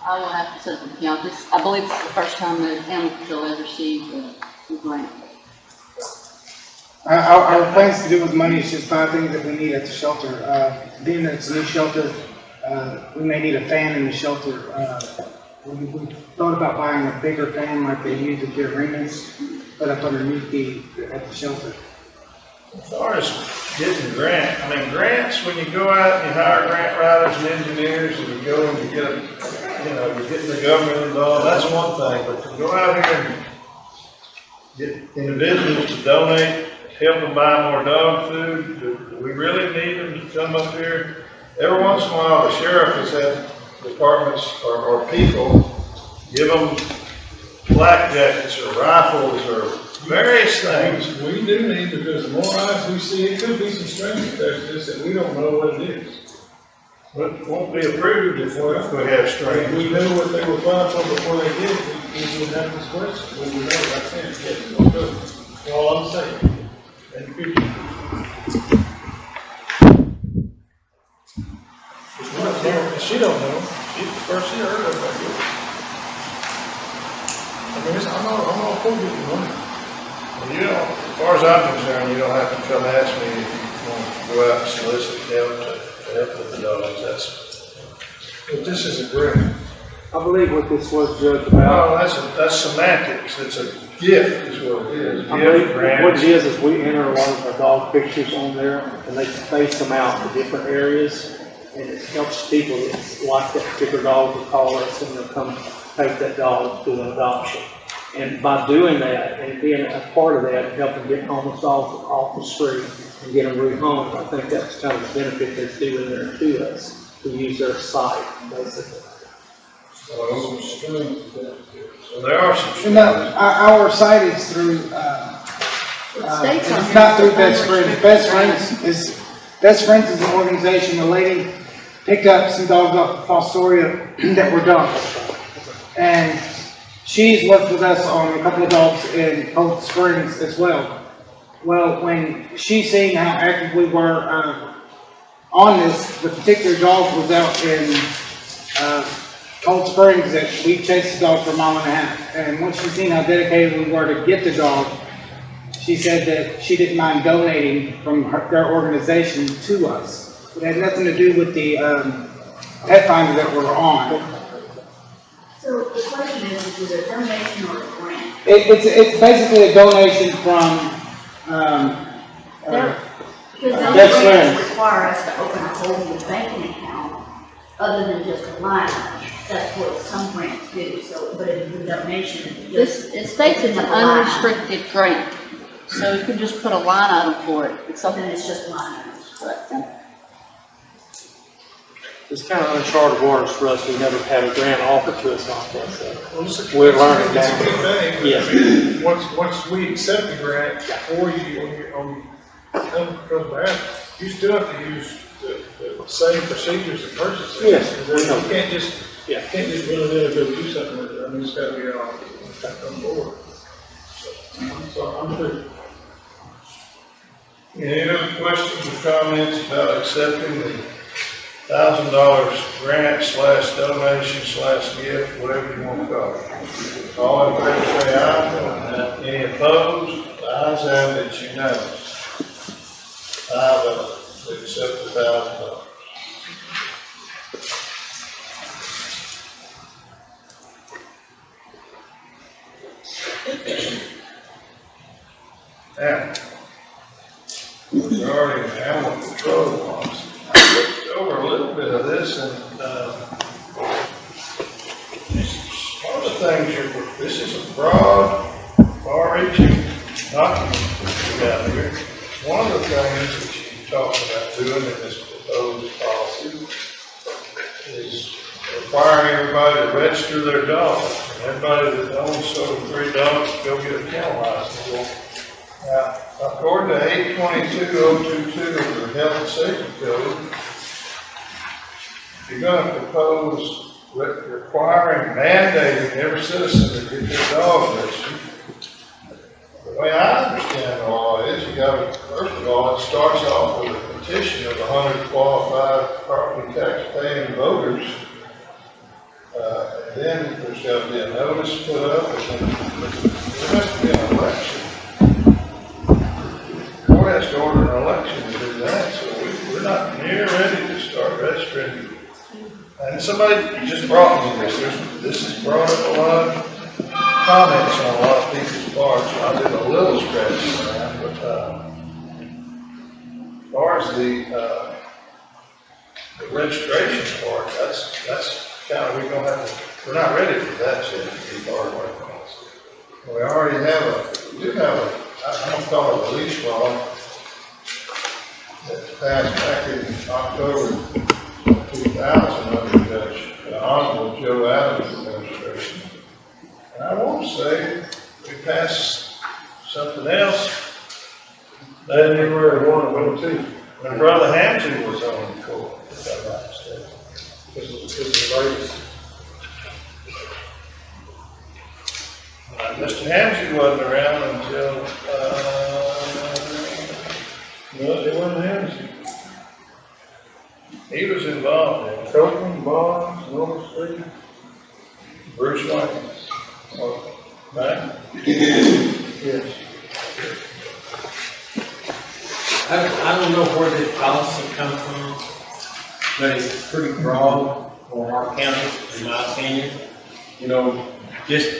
I will have to set the account. I believe it's the first time that animal control has received a grant. Our plans to do with money is just buy things that we need at the shelter. Being that it's a new shelter, we may need a fan in the shelter. We thought about buying a bigger fan like they use at the arenas, put up underneath at the shelter. As far as getting grant, I mean, grants, when you go out and you hire grant writers and engineers and you go and you get, you're getting the government involved, that's one thing. But to go out here and get individuals to donate, help them buy more dog food, do we really need them to come up here? Every once in a while, the sheriff has had departments or people give them flak jackets or rifles or various things. We do need, because the more eyes we see, it could be some strings attached to this that we don't know what it is. But it won't be approved if we have If strings. we knew what they were applying for before they did it, we would have this question. We would know, that's it, yes, we'll do it. That's all I'm saying. In the future. She don't know. She's the first she heard of it. I mean, I'm all for getting money. Well, far as I'm concerned, you don't have to come ask me if you want to go out and solicit help to help with the dogs, but this is a grant. I believe what this was, Judge, about. Well, that's semantics, it's a gift is what it is. I believe Gift, what grant. it is we enter a lot of our dog pictures on there, and they space them out to different areas, and it helps people that like that particular dog to call us, and they'll come take that dog to an adoption. And by doing that, and being a part of that, helping get homeless dogs off the street and get them rehomed, I think that's kind of the benefit that's doing there to us, to use their site, basically. So there are some. And our site is through, it's not through Best Friends. Best Friends is an organization. The lady picked up some dogs off of Fostoria that were done. And she's worked with us on a couple of dogs in Cold Springs as well. Well, when she seen how active we were on this, the particular dog was out in Cold Springs that we chased the dog for 1.5 miles. And once she seen how dedicated we were to get the dog, she said that she didn't mind donating from their organization to us. It had nothing to do with the pet finder that we're on. So the question is it a donation or a grant? It's basically a donation from Because those Best grants Friends. require us to open a whole new banking account, other than just a line item. That's what some grants do, so, but if it's a donation, it's just. It states it's an unrestricted grant, so you can just put a line item for it. It's something that's just line items. It's kind of uncharted waters for us. We never had a grant offered to us like that, so we're learning It's a now. good thing. Yes. I mean, once we accept the grant, for you, when you comes back, you still have to use the same procedures to purchase it. Yes. Because you can't just, Yeah. can't just really go do something with it. I mean, it's gotta be on board. So I'm through. Any other questions or comments about accepting the $1,000 grant / donation / gift, whatever you want to call it? All in favor say aye. Any opposed? The ayes have it, it's unanimous. 5 to accept the $1,000. Now, regarding animal control laws, I looked over a little bit of this, and one of the things this is a broad, far-reaching document that we got here. One of the things that you talked about doing in this proposed policy is requiring everybody to register their dogs. And everybody that owns sort of 3 dogs, go get a kennel license. Now, according to 822.022 of the Health and Safety Code, you're going to propose requiring, mandating every citizen to get their dog registered. The way I understand the law is, you got to, first of all, it starts off with a petition of 100 qualified property tax paying voters. And then there's got to be a notice put up, and then there has to be an election. The court has to order an election to do that, so we're not near ready to start registering. And somebody just brought me this has brought up a lot of comments on a lot of people's parts, so I did a little scratching around, but as far as the registration part, that's kind of, we're not ready for that yet, to be part of our policy. We already we do have I don't call it a leash law, that passed back in October 2000 under Judge Honorable Joe Adams' administration. And I want to say we passed something else January 1 of 2002, when Brother Hampton was on the court, if I'm not mistaken. This is the latest. Mr. Hampton wasn't around until, no, it wasn't Hampton. He was involved in Copeland, Barnes, North Street, Bruce Wayne. Right? Yes. I don't know where this policy comes from, but it's pretty broad for our county, in my opinion. You know, just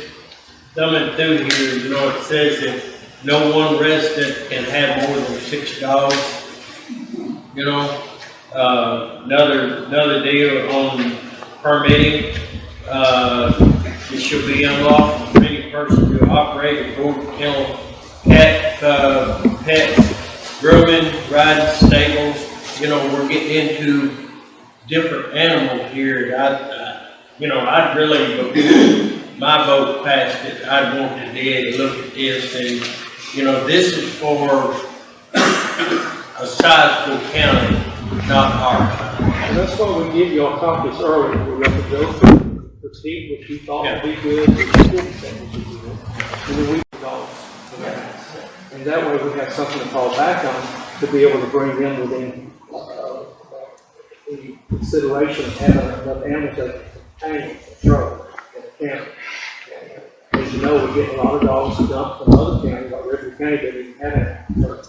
thumbing through here, you know, it says that no one resident can have more than 6 dogs. You know, another deal on permitting, it should be unlawful for any person to operate a board kennel, cat, pets, grooming, riding, stables. You know, we're getting into different animals here. I'd really, before my vote passed it, I'd want to dig, look at this, and, you know, this is for a sizable county, not ours. And that's why we give you all copies earlier, we let the go through, proceed what you thought would be good, what you didn't think would be good. And then we go. And that way we have something to fall back on to be able to bring them within, the consideration of having enough animals that can control in the county. As you know, we're getting a lot of dogs dumped from other counties, like River County, that we haven't.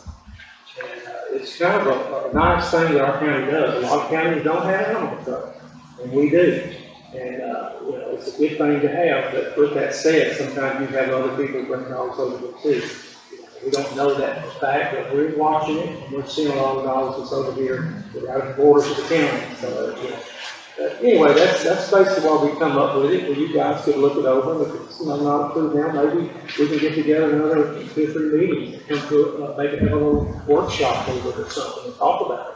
It's kind of a nice thing that our county does. A lot of counties don't have animal control, and we do. And, you know, it's a good thing to have, but with that said, sometimes you have other people bring dogs over too. We don't know that for fact, but we're watching it, and we're seeing a lot of dogs that's over here, right at the borders of the county. So, you know, anyway, that's basically why we come up with it, where you guys could look it over, and if it's, you know, not approved now, maybe we can get together another 2 or 3 meetings, come to, maybe have a little workshop over it or something, and talk about it.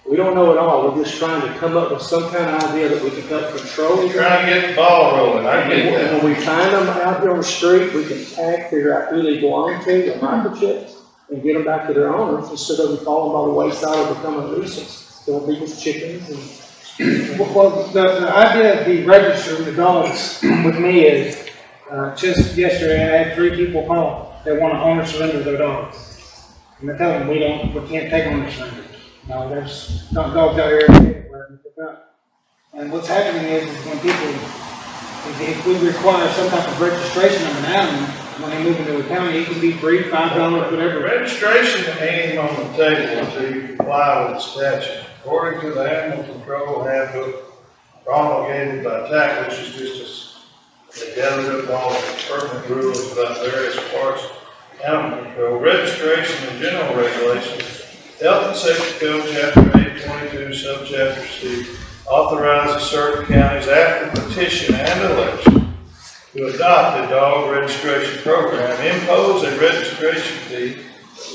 We don't know it all, we're just trying to come up with some kind of idea that we can help control it. Trying to get the ball rolling, I get that. And when we find them out here on the street, we can tag, figure out who they belong to, their microchips, and get them back to their owners, instead of them falling by the wayside or becoming a nuisance, stealing people's chickens and Well, the idea of the registering the dogs with me is, just yesterday I had 3 people call that want to owner surrender their dogs. And I tell them, we can't take owner surrender. No, there's not dogs out here everywhere to pick up. And what's happening is when people, if we require some type of registration of an animal, when they move into a county, it can be free, $5, whatever. Registration ain't even on the table until you comply with the statute. According to the Animal Control Handbook promulgated by TAC, which is just they gathered up all the pertinent rules about various parts of animal control, registration and general regulations, Health and Safety Code, Chapter 822, Subchapter C, authorizes certain counties after petition and election to adopt a dog registration program, impose a registration fee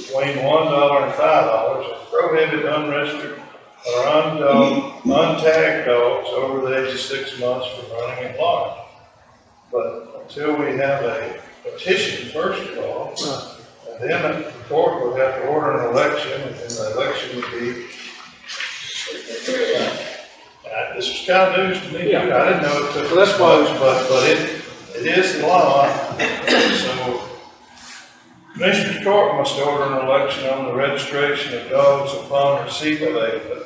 between $1 and $5, and prohibit unregistered or untagged dogs over the age of 6 months from running at large. But until we have a petition, first of all, and then the court would have to order an election, and then the election would be. This was kind of news to me, too. I didn't know it took this much, but it is the law. So Commissioner's Court must order an election on the registration of dogs upon receipt of a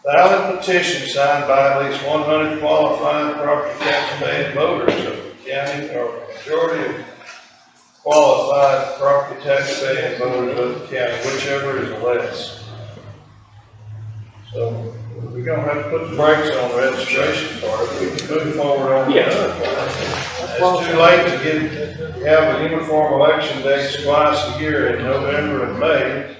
valid petition signed by at least 100 qualified property tax paying voters of the county, or a majority of qualified property tax paying voters of the county, whichever is less. So we're gonna have to put the brakes on the registration part. We can move forward on the other part. It's too late to have a uniform election dates twice a year in November and May.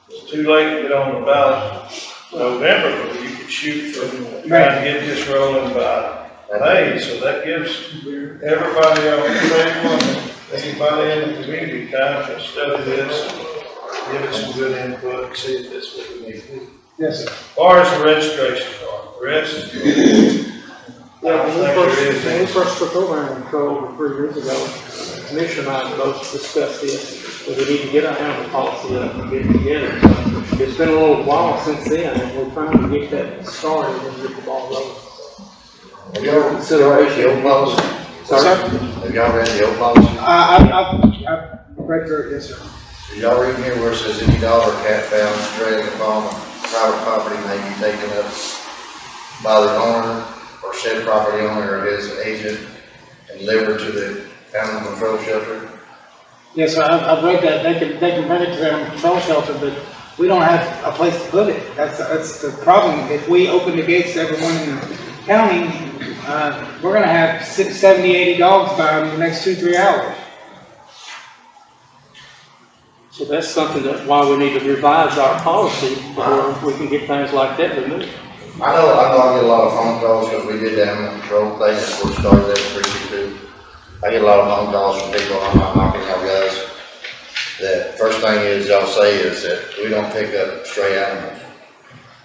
It's too late to get on the ballot in November, but you could shoot for trying to get this rolling by May. So that gives everybody on the table, anybody in the community time to study this, give it some good input, and see if this is what we need to do. Yes, sir. As far as the registration part, the rest, when we first took over animal control over 3 years ago, the Commissioner and I both discussed this, that we need to get our animal policy up and get it together. So it's been a little while since then, and we're trying to get that started and get the ball rolling. Have y'all read the old policy? Sorry? Have y'all read the old policy? I've read through it, yes, sir. Did y'all read here where it says any dog or cat found straying upon private property may be taken up by the owner or said property owner or his agent and delivered to the animal control shelter? Yes, sir, I've read that. They can bring it to the animal control shelter, but we don't have a place to put it. That's the problem. If we open the gates to everyone in the county, we're gonna have 60, 70, 80 dogs by the next 2-3 hours. So that's something that, why we need to revise our policy, where we can get things like that removed. I know I get a lot of phone calls because we did the animal control thing, that's what started at 322. I get a lot of phone calls from people, I'm not knocking y'all guys. The first thing is y'all say is that we don't pick up stray animals.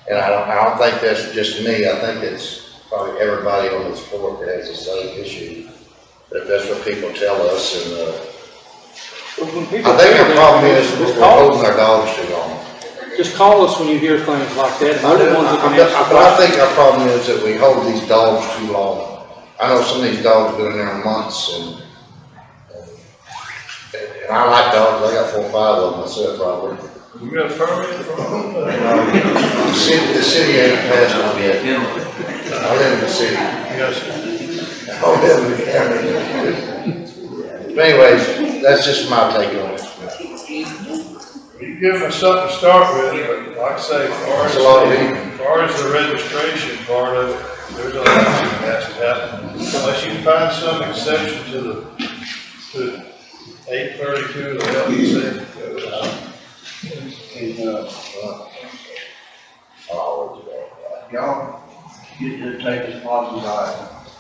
And I don't think that's just me, I think it's probably everybody on this board that has the same issue. That's what people tell us, and, I think our problem is we're holding our dogs too long. Just call us when you hear things like that. We're the ones that can answer But I think our problem is that we hold these dogs too long. I know some of these dogs have been in there months, and I like dogs, I got 4 or 5 of them myself probably. You got a permit for them? The city ain't passed on yet. I live in the city. Yes, sir. I live in the county. But anyways, that's just my take on it. You give us something to start with, but like I say, It's a lot of people. as far as the registration part of it, there's a lot that has to happen. Unless you find some exception to 832 of the health and safety code. Y'all get to take this policy by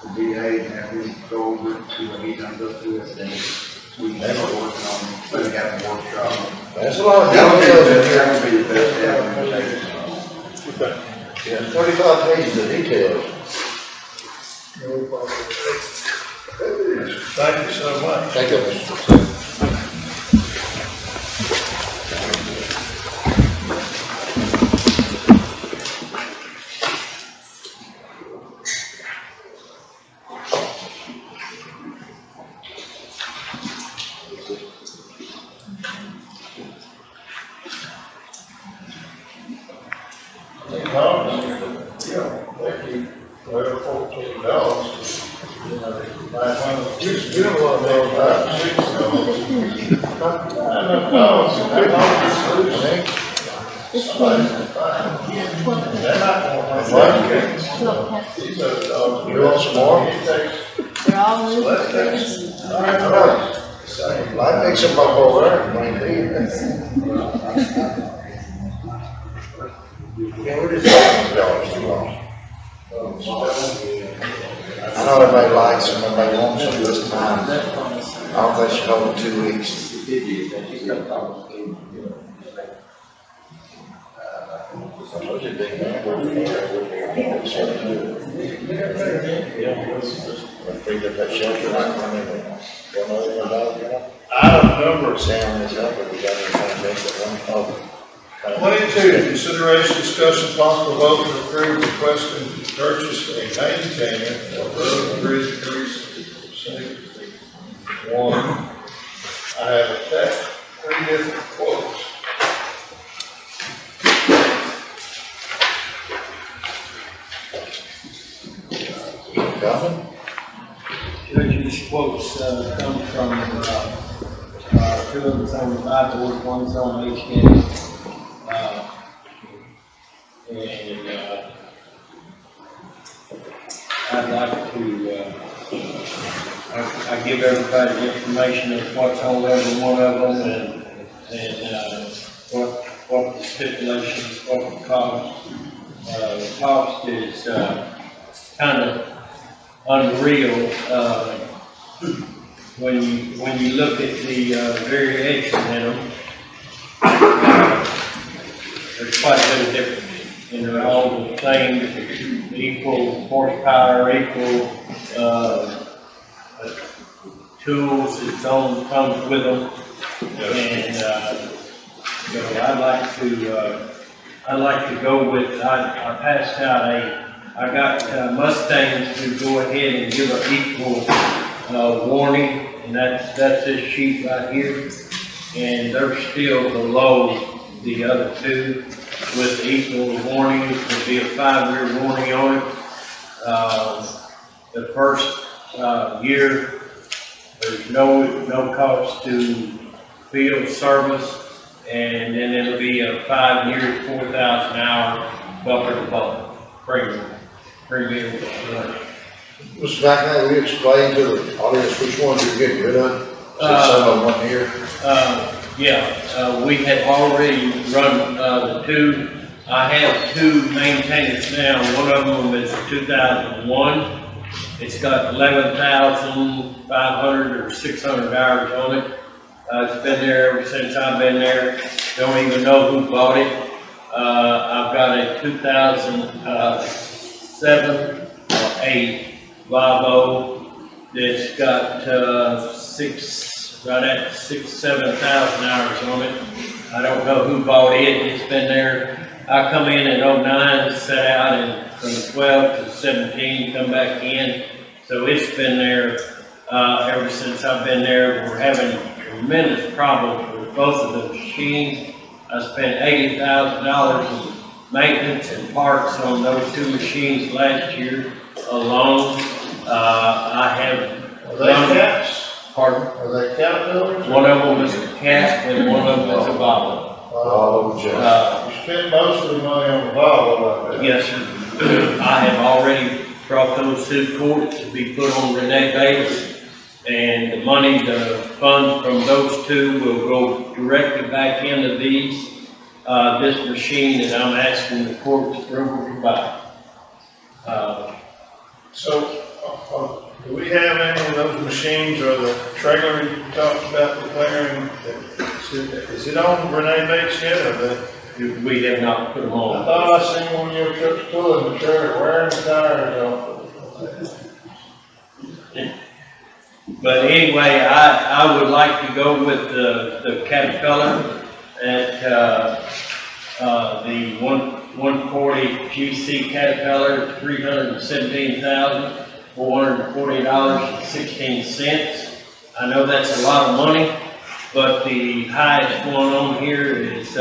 the DA and have him go over it, see what he comes up to us, then we can start working on, putting out a workshop. That's a lot of details in here. That would be the best ever. Okay. Yeah, 35 pages of details. Thank you so much. Thank you, Mr. We don't want to know about 6 dogs. They're not going to like these other dogs. You want some more? They're all loose. I think some up over there, might be. Yeah, we're just talking dogs too long. I know everybody likes them, everybody wants them this time. I don't think they should hold it 2 weeks. Item number Sam is up, but we got anything to make it one. 22, consideration, discussion, possible vote to approve requesting to purchase a maintainer of road bridge precinct 1. I have attached 3 different quotes. Coming? Judge, these quotes, come from, 2 of them on the 5 board, one's on HCAS. I'd like to, I give everybody the information of what's on every one of them and what the stipulations, what the cost. The cost is, kind of unreal, when you look at the, variation in them. There's quite a bit of difference. You know, all the things, equal horsepower, equal, tools that comes with them. And, you know, I'd like to go with, I passed out I got Mustangs to go ahead and give an equal, warning, and that's this sheet right here. And they're still below the other 2 with equal warnings. There'll be a 5-year warning on it. The first year, there's no cost to field service, And then it'll be a 5 year, 4,000 hour bumper to bumper premium. Mr. McNally, will you explain to the audience which ones you're getting rid of? Since some of them weren't here. We had already run, the two, I have two maintainers now. One of them is 2001. It's got 11,500 or 600 hours on it. It's been there ever since I've been there. Don't even know who bought it. I've got a 2007 or 8 Volvo that's got, right at 7,000 hours on it. I don't know who bought it. It's been there. I come in 09, sat out in from 12 to 17, come back in. So it's been there ever since I've been there. We're having tremendous problems with both of the machines. I spent $80,000 in maintenance and parts on those two machines last year alone. I have. Are they cats? Pardon? Are they Caterpillars? One of them is a cat and one of them is a Volvo. You spent most of the money on the Volvo, I bet. Yes, sir. I have already brought those to court to be put on Renee Bates. And the money, the funds from those two will go directly back into this machine that I'm asking the court's approval to buy. Do we have any of those machines or the trailer you talked about declaring? Is it on Renee Bates yet or the? We have not put them on. I thought I seen one of your trucks pulling the trailer, wearing the tires off. But anyway, I would like to go with the Caterpillar at, the 140 GC Caterpillar, $317,440.16. I know that's a lot of money, but the highest one on here is,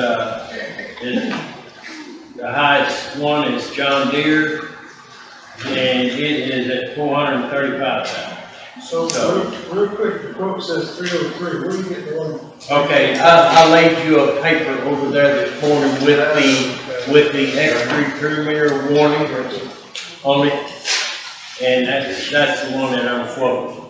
the highest one is John Deere, and it is at $435,000. So, real quick, the quote says 303, where do you get the one? Okay, I laid you a paper over there this morning with the extra premier warning on it, and that's the one that I'm quoting.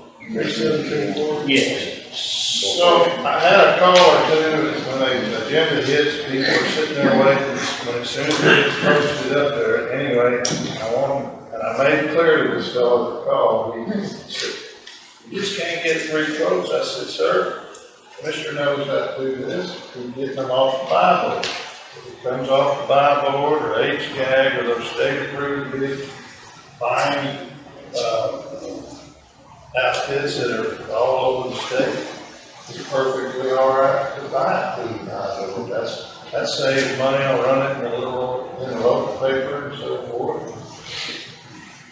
Yes. So, I had a call or two, when the agenda hits, people are sitting there waiting, when as soon as it's posted up there, anyway, I want them, and I made it clear to this fellow at the call, he said, you just can't get 3 quotes. I said, sir, Commissioner knows how to do this. We can get them off the buy board. If it comes off the buy board or HGAG or those state approved big buying outfits that are all over the state, it's perfectly all right to buy it. That saves money on running in the local paper and so forth.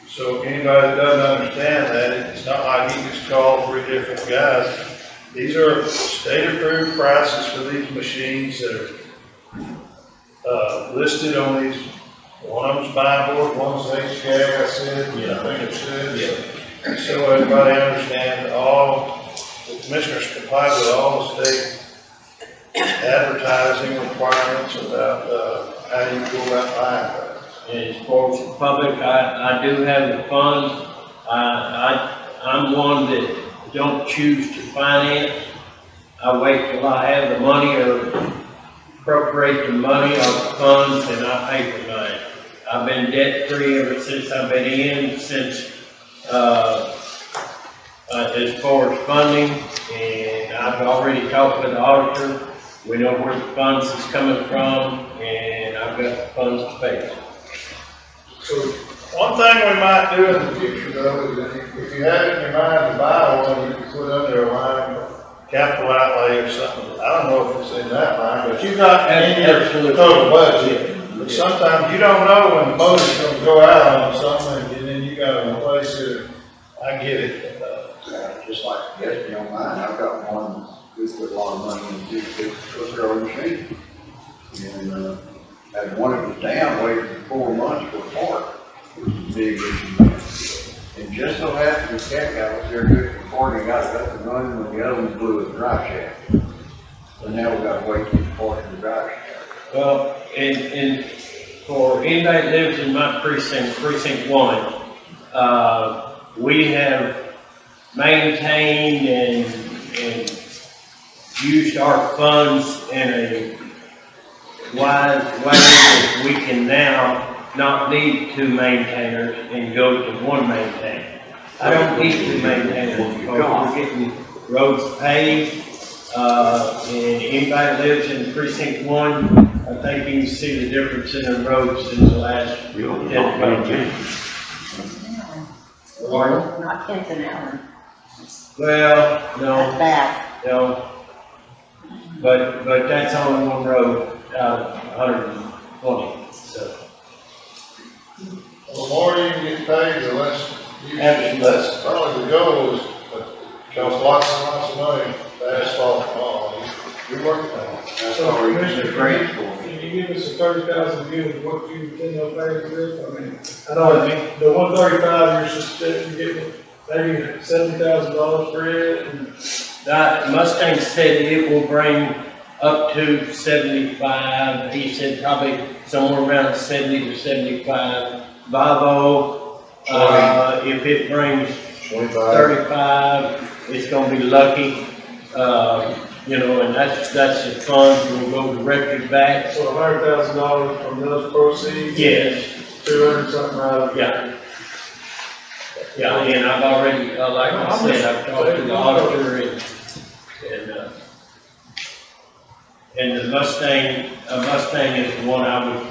So if anybody that doesn't understand that, it's not like you just call 3 different guys. These are state-approved prices for these machines that are listed on these. One of them's buy board, one's HGAG, I said, I think it said. Yeah. So everybody understands the commissioners comply with all the state advertising requirements about how you go about buying things. As far as the public, I do have the funds. I'm one that don't choose to finance. I wait till I have the money or appropriate the money or the funds and I pay for mine. I've been debt free ever since I've been in, as far as funding, and I've already talked with the auditor. We know where the funds is coming from, and I've got the funds to pay. So, one thing we might do in the future though, is if you have it in your mind to buy one, you can put under a line for capital outlay or something. I don't know if it's in that line, but you've got in your total budget. But sometimes you don't know when the motor's gonna go out on something, and then you gotta replace it. I get it. Just like yesterday on mine, I've got one we put a lot of money into, it's a growing machine. And, had one that was down, waited for 4 months for a part, which was a big issue. And just so happened, the cat guy was there good for 40, got it up and running when the other one blew his drive shaft. So now we gotta wait till the part of the drive. Well, and for anybody that lives in my precinct 1, we have maintained and used our funds in a wise way that we can now not need 2 maintainers and go to 1 maintainer. I don't need 2 maintainers because we're getting roads paved. And anybody that lives in precinct 1, I think you can see the difference in the roads in the last 10 to 12 years. Pardon? Not Kenton Allen. Well, That's no, bad. no. But that's only 1 road out of 120, so. The more you can get paid, the less you Absolutely. that's probably the goal is, costs lots and lots of money, to asphalt and all. You're working on it. That's So, all we Commissioner, get grants for. Can you give us a 30,000 view of what you intend on paying for this? I mean, I know the 135, you're getting maybe $70,000 for it, and That Mustang said it will bring up to 75. He said probably somewhere around 70 to 75. Volvo, if it brings 35, it's gonna be lucky. You know, and that's the funds will go directly back. so $100,000 from those proceeds. Yes, 200 something out of it. yeah. Yeah, and I've already, like I said, I've talked to the auditor and the Mustang is the one I would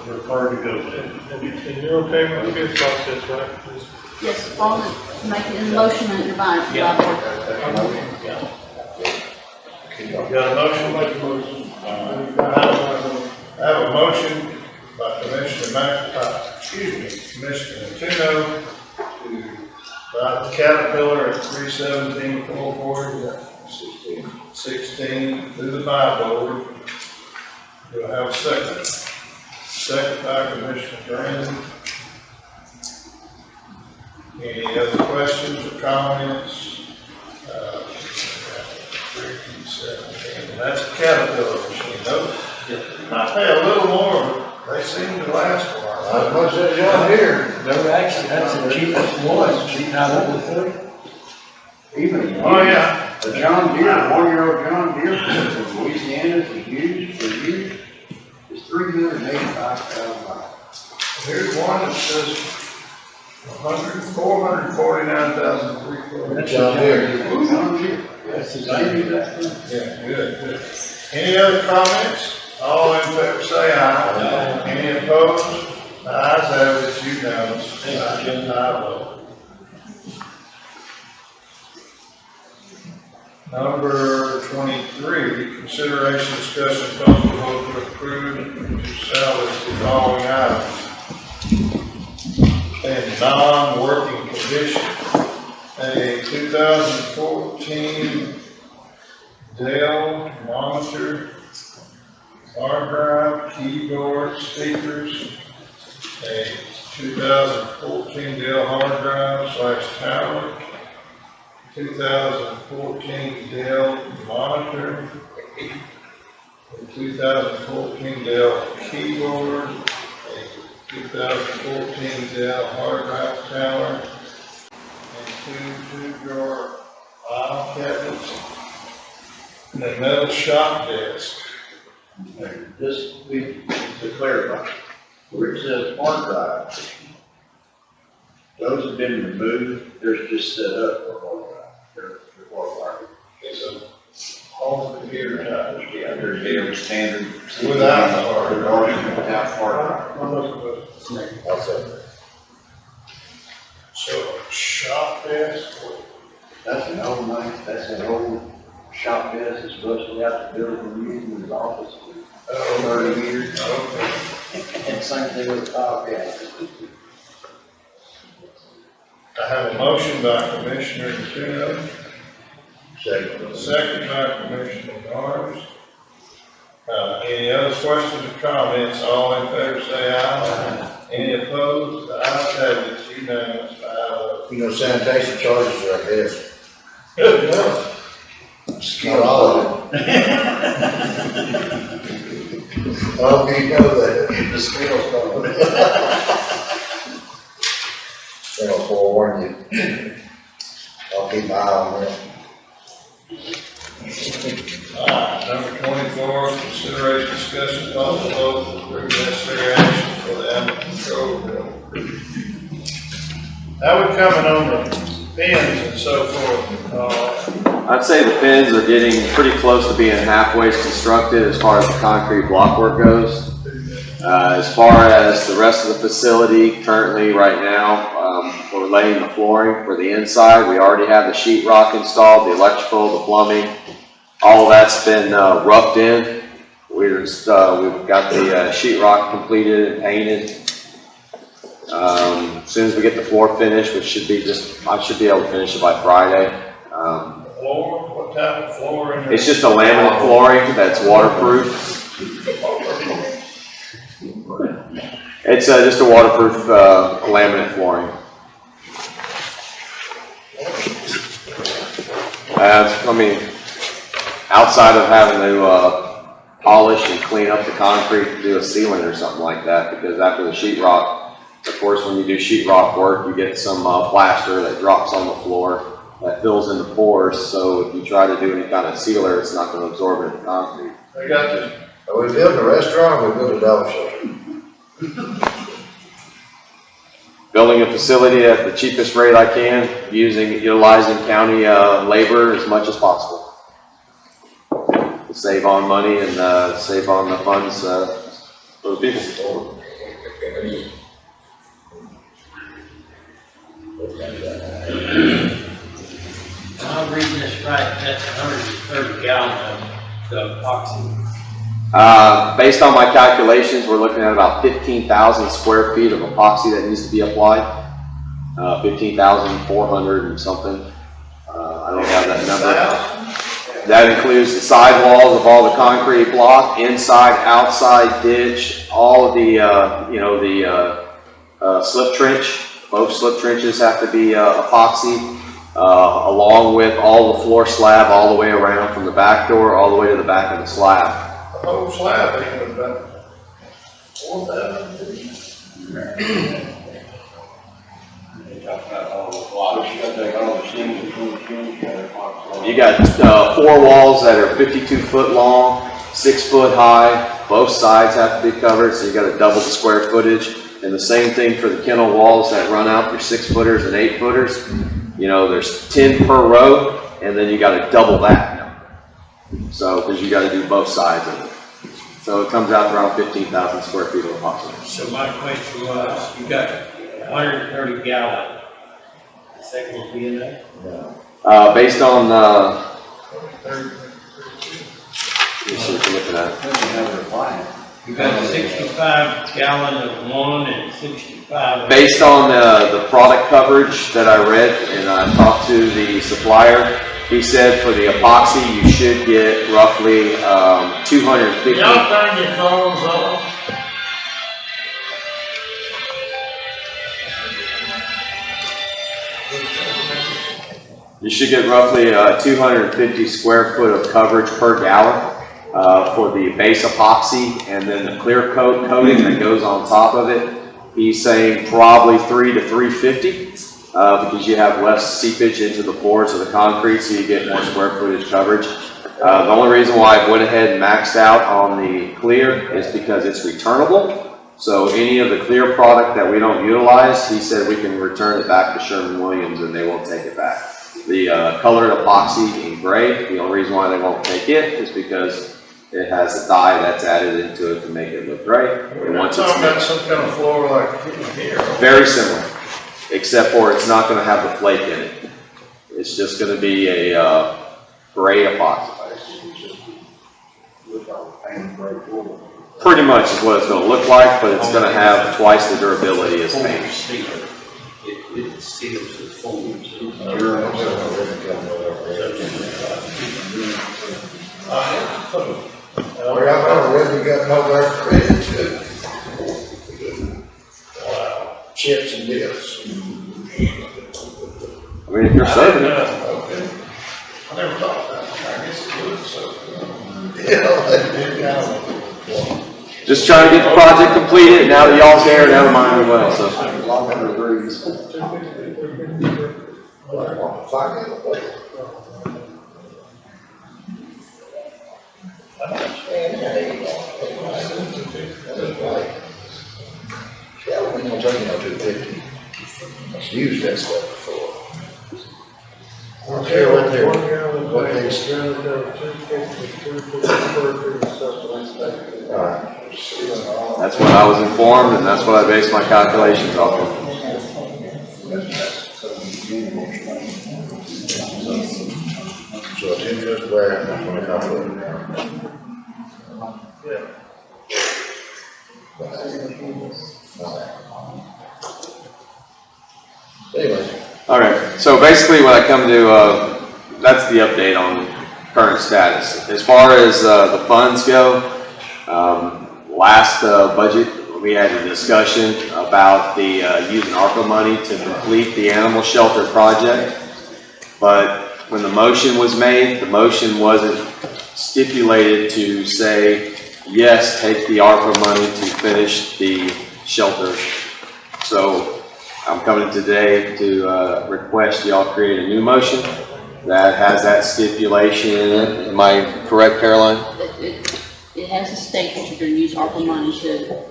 prefer to go to. And you're okay with the bid process, right? Yes, as long as making a motion and advise. Yeah. Got a motion, make a motion. I have a motion by Commissioner Tino to buy the Caterpillar at 317,440, 16 through the buy board. Do I have a second? Second by Commissioner Brandon. Any other questions or comments? 317, and that's a Caterpillar machine, though. I pay a little more, but they seem to last a while. Not as much as John Deere. They're actually, that's the cheapest one, out of the 3. Even. Oh, yeah. The John Deere, 1-year-old John Deere from Louisiana is used for years, is $385,000. Here's one that says 449,340. That's John Deere. John Deere. That's the same. Yeah, good. Any other comments? All in favor say aye. Any opposed? The ayes have it, it's unanimous. Aye vote. Number 23, consideration, discussion, possible vote to approve to salvage the following items in non-working condition. A 2014 Dell monitor, hard drive, keyboard, speakers, a 2014 Dell hard drive / tower, 2014 Dell monitor, a 2014 Dell keyboard, a 2014 Dell hard drive tower, and 2 2-drawer file cabinets, and a metal shop desk. Just to clarify, where it says hard drive, those have been removed, they're just set up for hard drive. They're hard. It's a home computer type. Yeah, they're very standard. Without the hard drive. Without hard drive. So, shop desk, That's an old one, that's an old shop desk that's busted out the building we use in his office for 30 years. okay. And same thing with the file cabinet. I have a motion by Commissioner Tino. Second by Commissioner Barnes. Any other questions or comments? All in favor say aye. Any opposed? The ayes have it, it's unanimous, 5-0. You know, sanitation charges are a bit. Good enough. Not all of Oh, you know that, the scale's going. I'll forewarn you. I'll keep my eye on that. Number 24, consideration, discussion, possible vote, approve necessary action for the animal control bill. How we coming on the pins and so forth? I'd say the pins are getting pretty close to being halfway constructed as far as the concrete block work goes. As far as the rest of the facility, currently right now, we're laying the flooring for the inside. We already have the sheetrock installed, the electrical, the plumbing. All of that's been roughed in. We've got the sheetrock completed and painted. As soon as we get the floor finished, which should be I should be able to finish it by Friday. Floor, what type of floor in there? It's just a laminate flooring that's waterproof. It's just a waterproof laminate flooring. I mean, outside of having to polish and clean up the concrete to do a ceiling or something like that, because after the sheetrock, of course, when you do sheetrock work, you get some plaster that drops on the floor that fills in the pores. So if you try to do any kind of sealer, it's not going to absorb into the concrete. They got this. Are we building a restaurant or we building a dog show? Building a facility at the cheapest rate I can, utilizing county labor as much as possible. To save on money and save on the funds for the people. I'm reading this right, that's 130 gallon of the epoxy. Based on my calculations, we're looking at about 15,000 square feet of epoxy that needs to be applied. 15,400 and something. I don't have that number. That includes the side walls of all the concrete block, inside, outside ditch, all of the, slip trench. Both slip trenches have to be epoxy, along with all the floor slab all the way around from the back door all the way to the back of the slab. The whole slab, ain't it, about 4,000? You got 4 walls that are 52 foot long, 6 foot high. Both sides have to be covered, so you got to double the square footage. And the same thing for the kennel walls that run out for 6 footers and 8 footers. You know, there's 10 per row, and then you got to double that. So, because you got to do both sides of it. So it comes out to around 15,000 square feet of epoxy. So my question was, you got 130 gallon. Is that going to be enough? Based on, let me see what you're looking at. You got 65 gallon of one and 65. Based on the product coverage that I read, and I talked to the supplier, he said for the epoxy you should get roughly 250. Y'all turn your phones off. You should get roughly 250 square foot of coverage per gallon for the base epoxy, and then the clear coat coating that goes on top of it. He's saying probably 300 to 350 because you have less seepage into the pores of the concrete, so you get more square footage coverage. The only reason why I went ahead and maxed out on the clear is because it's returnable. So any of the clear product that we don't utilize, he said we can return it back to Sherwin-Williams and they won't take it back. The colored epoxy in gray, the only reason why they won't take it is because it has a dye that's added into it to make it look gray. We're not talking about some kind of floor like here. Very similar, except for it's not going to have the flake in it. It's just going to be a gray epoxy. Pretty much is what it's going to look like, but it's going to have twice the durability as paint. It seals the foam. Well, I already got no there credit too. Wow, chips and dips. I mean, if you're serving it. Okay. I never thought about it. I guess it would, so. Just trying to get the project completed, now that y'all's there, now mine as well, so. Long under breeze. Yeah, we don't take no 250. Let's use that stuff before. I don't care what they're, what they. Alright. That's what I was informed, and that's what I based my calculations off of. So it's interest bearing, that's what I put. Anyway. All right, so basically what I come to, that's the update on current status. As far as the funds go, last budget, we had a discussion about the using ARPA money to complete the animal shelter project. But when the motion was made, the motion wasn't stipulated to say, yes, take the ARPA money to finish the shelter. So I'm coming today to request y'all create a new motion that has that stipulation in it. Am I correct, Caroline? It has a state that you're gonna use ARPA money to.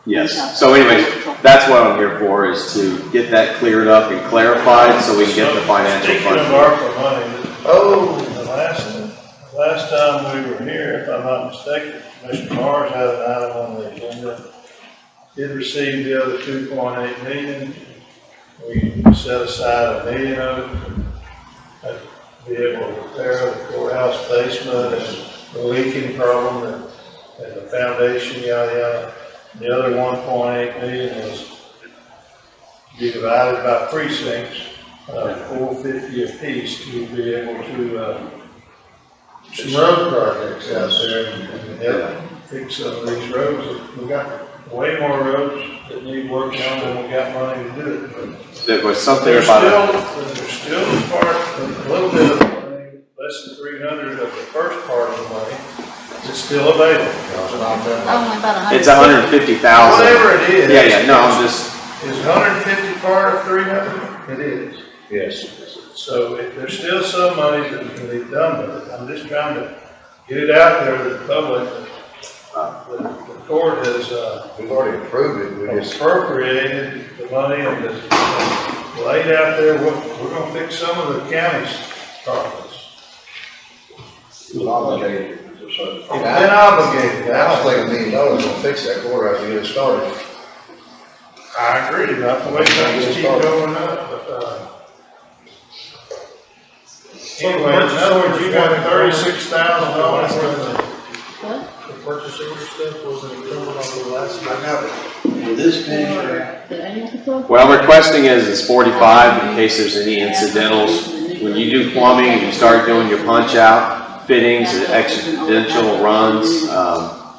Yes. So anyways, that's what I'm here for, is to get that cleared up and clarified so we can get the financial Speaking of funds. ARPA money, the last time we were here, if I'm not mistaken, Mr. Mars had an item on the agenda. Did receive the other 2.8 million. We set aside $1 million of it to be able to repair the courthouse basement and the leaking problem and the foundation, yada, yada. The other 1.8 million was to be divided by precincts, 450 apiece, to be able to, some road projects out there and help fix some of these roads. We got way more roads that need work on than we got money to do it. There was something There's about still a part, a little bit of money, less than 300 of the first part of the money, it's still available. Only about It's 150,000. Whatever it is. Yeah, no, I'm just. Is 150 part of 300? It is. Yes. So there's still some money that can be done with it. I'm just trying to get it out there to the public. The court has, We've already approved it, we just. appropriated the money and it's laid out there. We're gonna fix some of the county's problems. Obligated. It's been obligated. I don't think $1 million will fix that courthouse to get it started. I agree, not the way things keep going up, but, anyway, in other words, you got $36,000 worth of. The purchase order stuff wasn't covered on the last. I know. With this What I'm requesting is 45 in case there's any incidentals. When you do plumbing and you start doing your punch out fittings and accidental runs,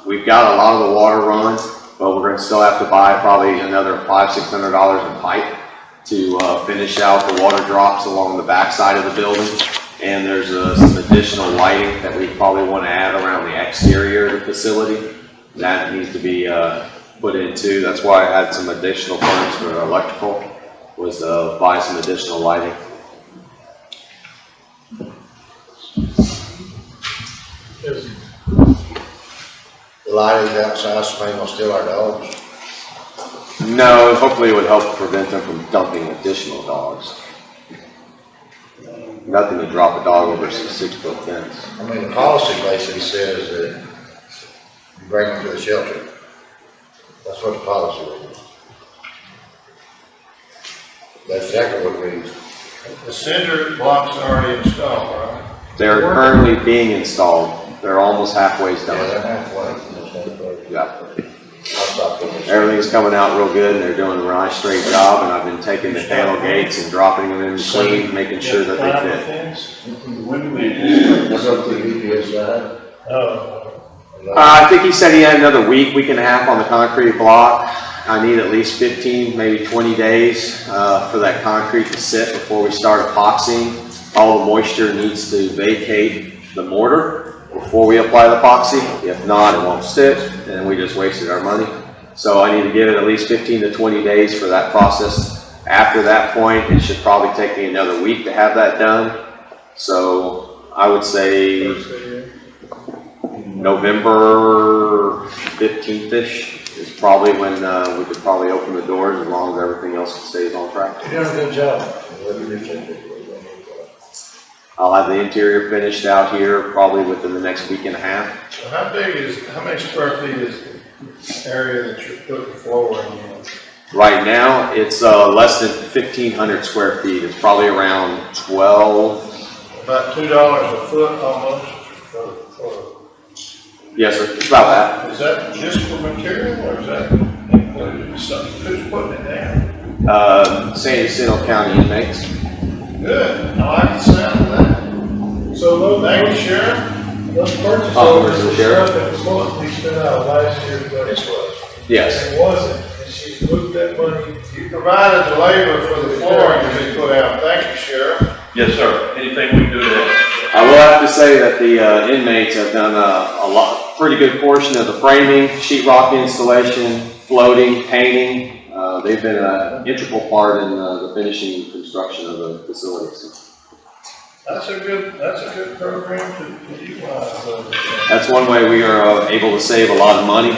we've got a lot of the water runs, but we're gonna still have to buy probably another $500–600 in pipe to finish out the water drops along the back side of the building. And there's some additional lighting that we probably want to add around the exterior of the facility. That needs to be put in too. That's why I had some additional funds for electrical, was to buy some additional lighting. The lighting outside, somebody gonna steal our dogs. No, hopefully it would help prevent them from dumping additional dogs. Nothing to drop a dog over 6-foot fence. I mean, the policy basically says that you bring them to the shelter. That's what the policy is. That's exactly what it reads. The cinder blocks are already installed, right? They're currently being installed. They're almost halfway done. Yeah, they're halfway. Yeah. Everything's coming out real good and they're doing a nice straight job, and I've been taking the panel gates and dropping them in clean, making sure that they fit. When do we? That's up to the UPS side. I think he said he had another week and a half on the concrete block. I need at least 15, maybe 20 days for that concrete to sit before we start epoxying. All the moisture needs to vacate the mortar, before we apply the epoxy. If not, it won't stick, and we just wasted our money. So I need to give it at least 15 to 20 days for that process. After that point, it should probably take me another week to have that done. So I would say November 15th-ish is probably when we could probably open the doors, as long as everything else stays on track. You're doing a good job. I'll have the interior finished out here probably within the next week and a half. So how many square feet is the area that you're putting floor in? Right now, it's less than 1,500 square feet. It's probably around 12. About $2 a foot almost for Yes, sir. It's about that. is that just for material or is that included something? Who's putting it down? San Jacinto County inmates. Good, I like the sound of that. So, thank you, Sheriff. Those purchase orders Mr. and Sheriff. stuff that was supposed to be spent out of last year's budget was. Yes. It wasn't, and she's moved that money. You provided the labor for the flooring to be put out. Thank you, Sheriff. Yes, sir. Anything we can do to help. I will have to say that the inmates have done pretty good portion of the framing, sheetrock installation, floating, painting. They've been an integral part in the finishing and construction of the facilities. That's a good program to utilize. That's one way we are able to save a lot of money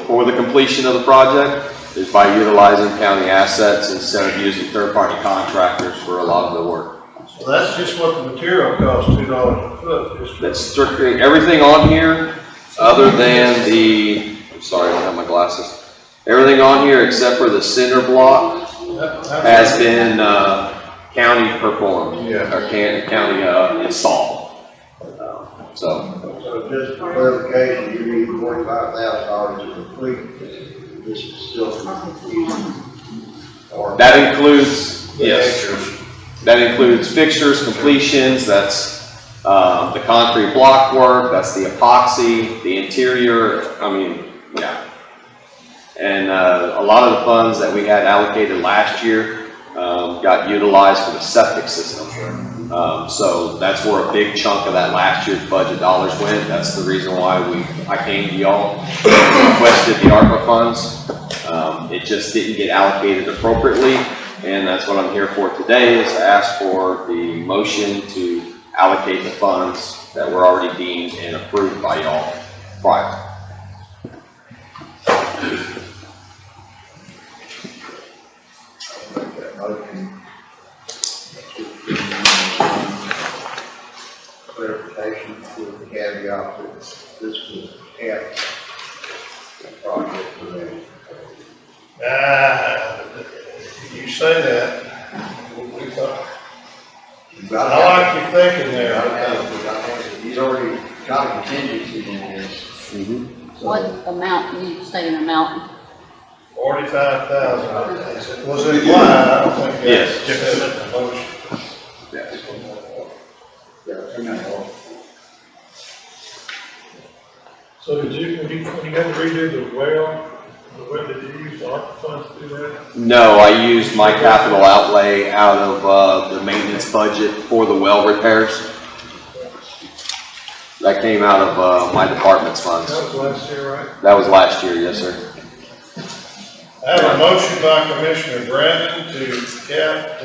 for the completion of the project, is by utilizing county assets instead of using third-party contractors for a lot of the work. So that's just what the material costs, $2 a foot. That's strictly everything on here, other than the, I'm sorry, I don't have my glasses. Everything on here except for the cinder block has been county performed, or county installed. So just for clarification, you need $45,000 to complete this facility. Or That includes, yes, that includes fixtures, completions, that's the concrete block work, that's the epoxy, the interior, yeah. And a lot of the funds that we had allocated last year got utilized for the septic system. So that's where a big chunk of that last year's budget dollars went. That's the reason why I came to y'all and requested the ARPA funds. It just didn't get allocated appropriately, and that's what I'm here for today, is to ask for the motion to allocate the funds that were already deemed and approved by y'all prior. Clarification with the caveat that this was half project for them. You say that. I like your thinking there. He's already got a contingency in this. What amount, you say an amount? 45,000. Was it implied? I don't think Yes. that's in the motion. So when you had to redo the well, did you use the ARPA funds to do that? No, I used my capital outlay out of the maintenance budget for the well repairs. That came out of my department's funds. That was last year, right? That was last year, yes, sir. I have a motion by Commissioner Brandon to cap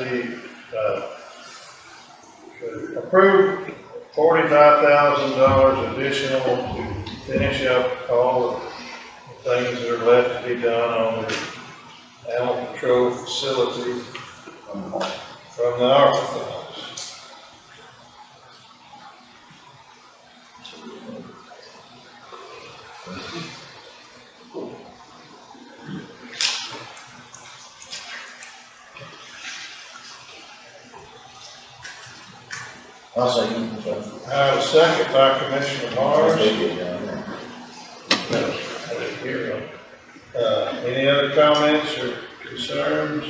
approve $45,000 additional to finish up all the things that are left to be done on the animal control facility from the ARPA funds. I'll say I have a second by Commissioner Mars. Any other comments or concerns?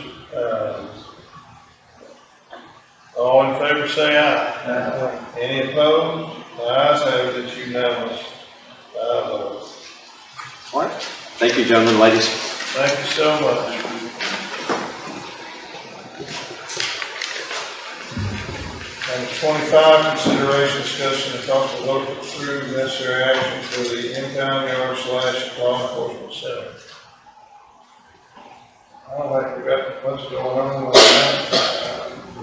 All in favor say aye. Any opposed? The ayes have it, it's unanimous. All right. Thank you, gentlemen, ladies. Thank you so much. Number 25, consideration, discussion, and possible vote to approve necessary action for the impound yard / law enforcement center. I don't think we got much going on with that. We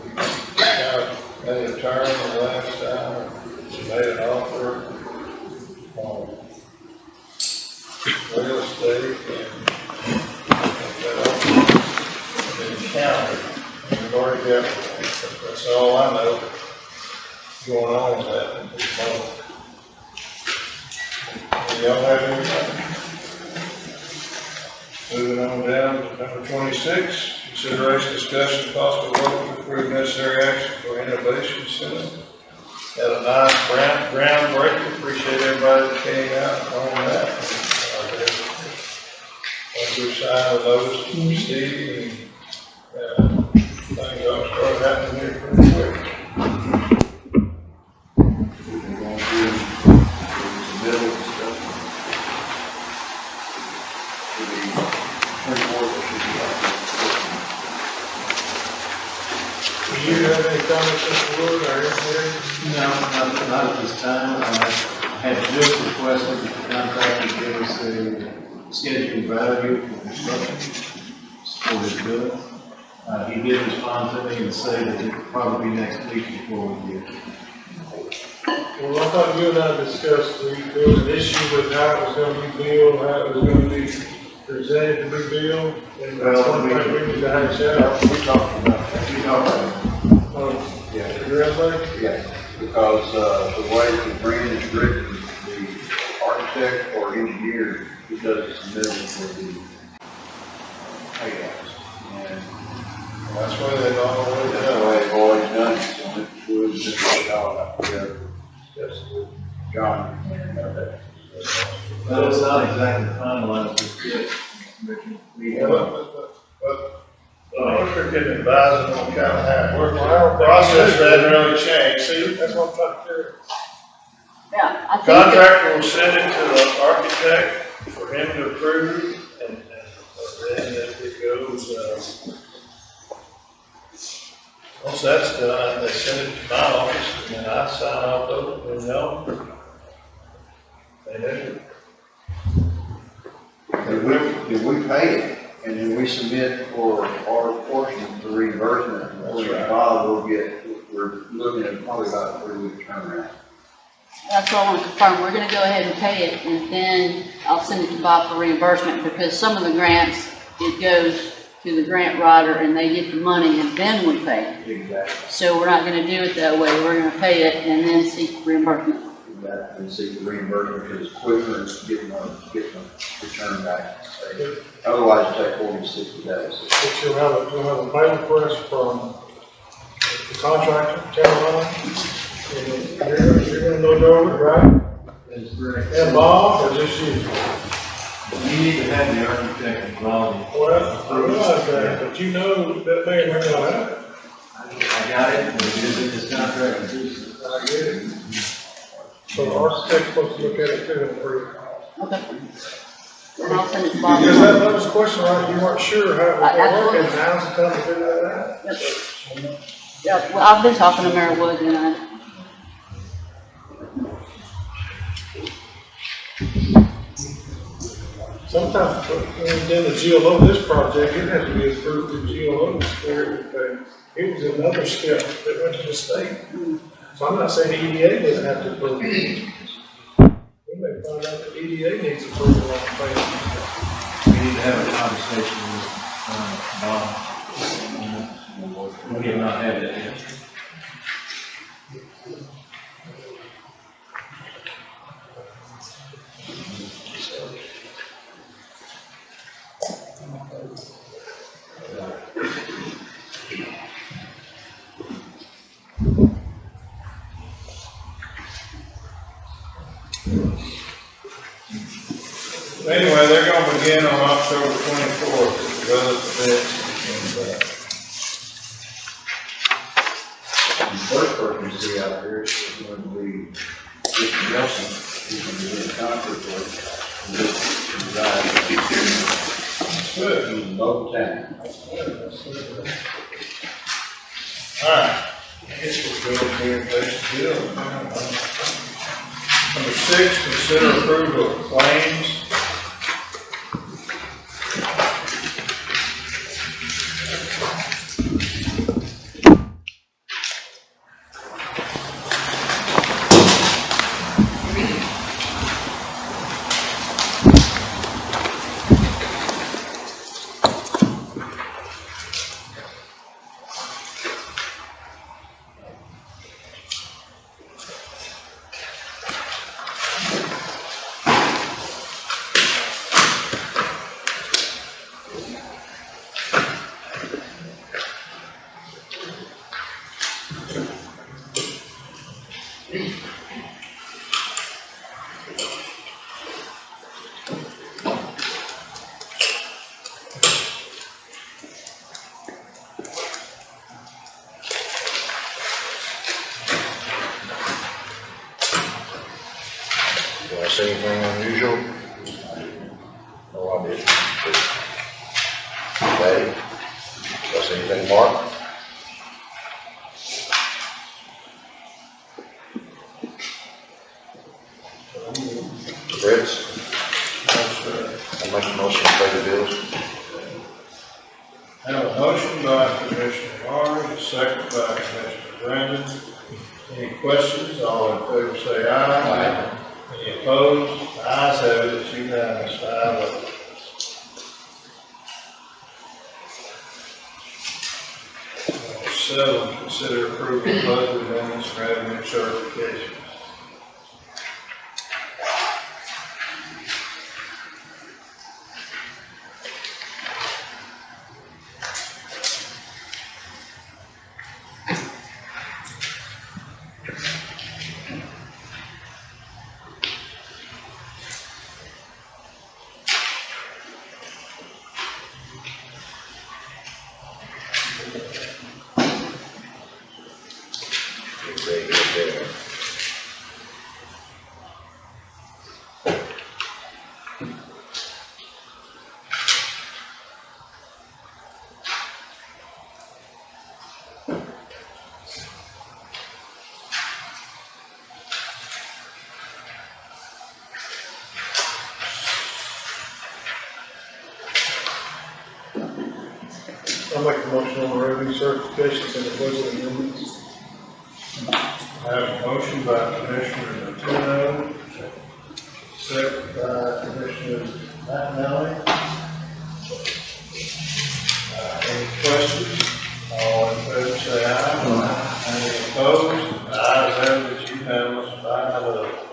kind of made a turn the last time, we made an offer on real estate and the county. We've already got, that's all I know going on with that at this moment. Y'all have anything? Moving on down to number 26, consideration, discussion, possible vote to approve necessary action for innovation center. Had a nice groundbreaking. Appreciate everybody that came out on that. Good sign of those from Steve and things ought to start happening here pretty quick. We've been going through the middle of stuff. Do you have any comments, Mr. Wood, or anything? No, not at this time. I had just requested that the contractor give us a scheduled value for construction for his building. He did respond to me and say that it would probably be next week before we get it. Well, I thought you and I discussed, there was an issue with how it was gonna be billed, how it was gonna be presented to be billed, and that's one thing we need to hash out. We talked about that. We talked about it. Oh, Yeah. really? Yeah, because, the way the grant is written, the architect or engineer who does the submittal for the payouts. And That's why they've always that's done the way they've always done it, so Mr. Wood just got out there. Yes. John. But it's not exactly finalized as yet, Commissioner. We have But we can advise them on kind of how, our process hasn't really changed. See, that's what I'm trying to figure. Yeah, I think. Contractor will send it to the architect for him to approve, and then if it goes, once that's done, they send it to my office, and then I sign off on it, and no. They do. If we pay it, and then we submit for our portion of the reimbursement, we're looking at probably about a 3-week turnaround. That's what I want to confirm. We're gonna go ahead and pay it, and then I'll send it to Bob for reimbursement, because some of the grants, it goes to the grant writer, and they get the money, and then we pay it. Exactly. So we're not gonna do it that way. We're gonna pay it and then seek reimbursement. Exactly, and see the reimbursement, because it's quicker and getting the return back. Otherwise, it takes 40 to 60 days. But you'll have a pay request from the contractor, Caroline, and you're gonna look over it, right? That's correct. And Bob, or just you? You need to have the architect involved. Well, I realize that, but you know that may or may not happen. I got it, but it is in this contract. I get it. So the architect's supposed to look at it too and approve. Okay. And I'll send it to Bob. Because that was a question, right, you weren't sure how it was gonna work, Absolutely. and now's the time to figure that out. Yep. Yeah, well, I've been talking to Mary Wood, and Sometimes, when then the GLO, this project, it had to be approved through GLO before it would pay. It was another step that went to the state. So I'm not saying the EDA doesn't have to approve it. We may find out that EDA needs approval on the pay. We need to have a conversation with, Bob. We have not had that yet. Anyway, they're gonna begin on October 24th, the relative The first person to see out there is going to be Mr. Nelson, who's going to be in concert for this. Good. He's in Boca Town. All right, It's for building communication bill. Number 6, consider approval of claims. Do I see anything unusual? No, I didn't. Dave? Do I see anything, Mark? Fritz? I make a motion to pay the bills. I have a motion by Commissioner Morrow, a second by Commissioner Brandon. Any questions? All in favor say aye. Aye. Any opposed? The ayes have it, it's unanimous, 5-0. Number 7, consider approval of budget amendments and revenue certification. Get ready to get there. I'll make a motion on the revenue certifications and the budget amendments. I have a motion by Commissioner Martino, second by Commissioner McNally. Any questions? All in favor say aye. Any opposed? The ayes have it, it's unanimous, 5-0.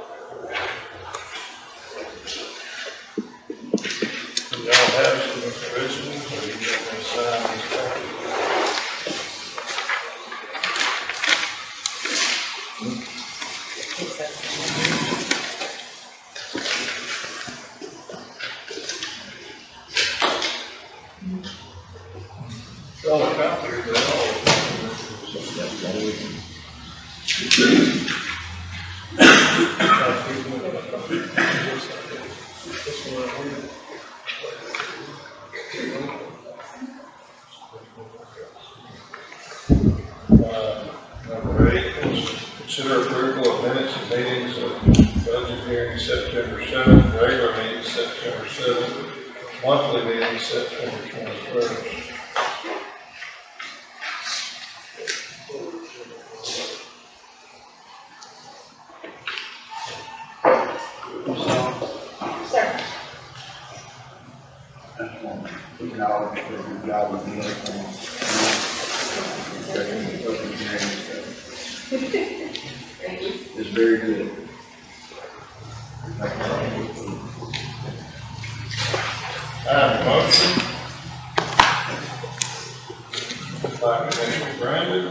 Do y'all have some originals, or you just want to sign these copies? All the copies, they're all. Number 8, consider approval of minutes and meetings of budget hearing September 7th, regular meeting September 7th, monthly meeting September 21st. Sir. We can all do a good job with the Thank you. It's very good. I have a motion by Commissioner Brandon,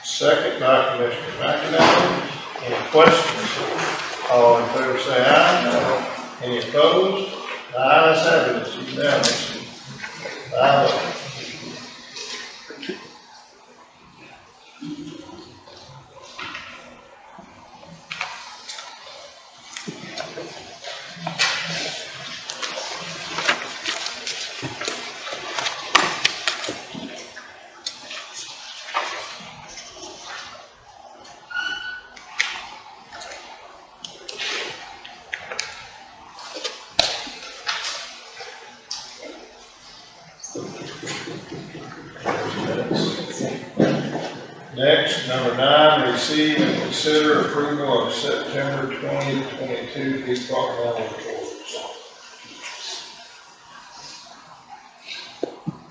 second by Commissioner McIntyre. Any questions? All in favor say aye. Any opposed? The ayes have it, it's unanimous. 5-0. minutes. Next, number 9, receive and consider approval of September 2022 departmental reports.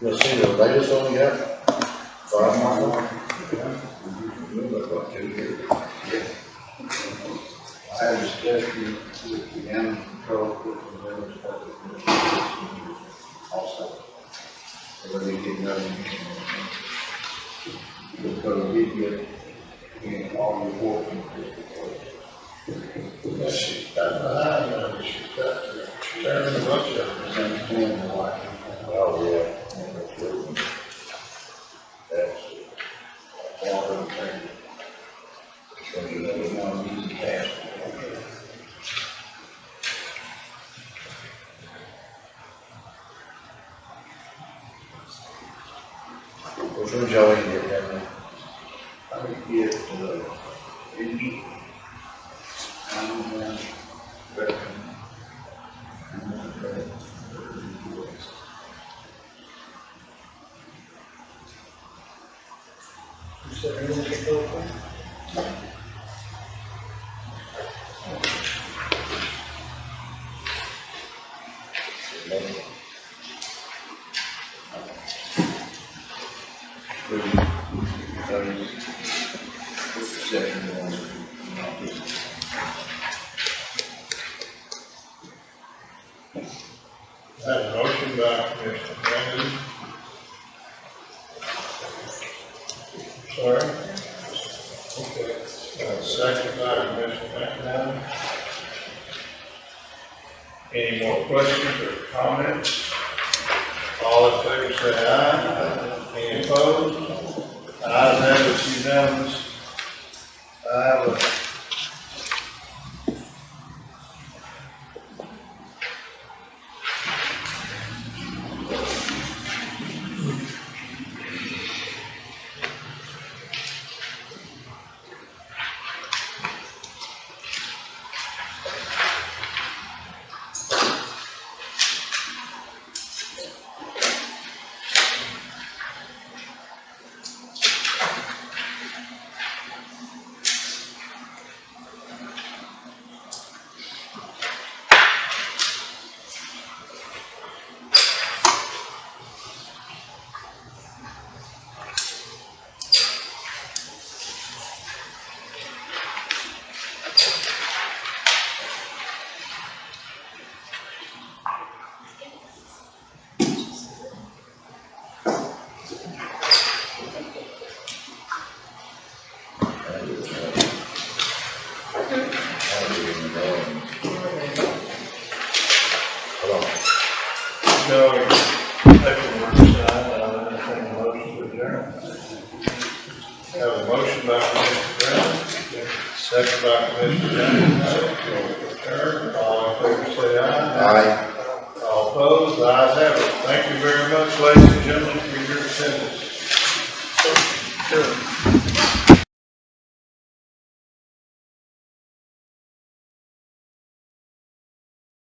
You'll see the latest one yet? 5 more? I have discussed with the animal control, with the members of the also. So they get nothing. Because we get, all the reports. Yes, she's got behind them, she's tearing the bunch of them. Oh, yeah. That's one of the things. So you know, we want to use the cash. Which one's y'all in here, Kevin? I would get, Indy. I have a motion by Commissioner Brandon. Sorry? Okay. Second by Commissioner McNally. Any more questions or comments? All in favor say aye. Any opposed? Ayes have it, unanimous. I have a no paperwork signed, I'll entertain a motion to adjourn. Have a motion by Commissioner Brown, second by Commissioner Jones. Adjourn. All in favor say aye. Aye. All opposed, the ayes have it. Thank you very much, ladies and gentlemen.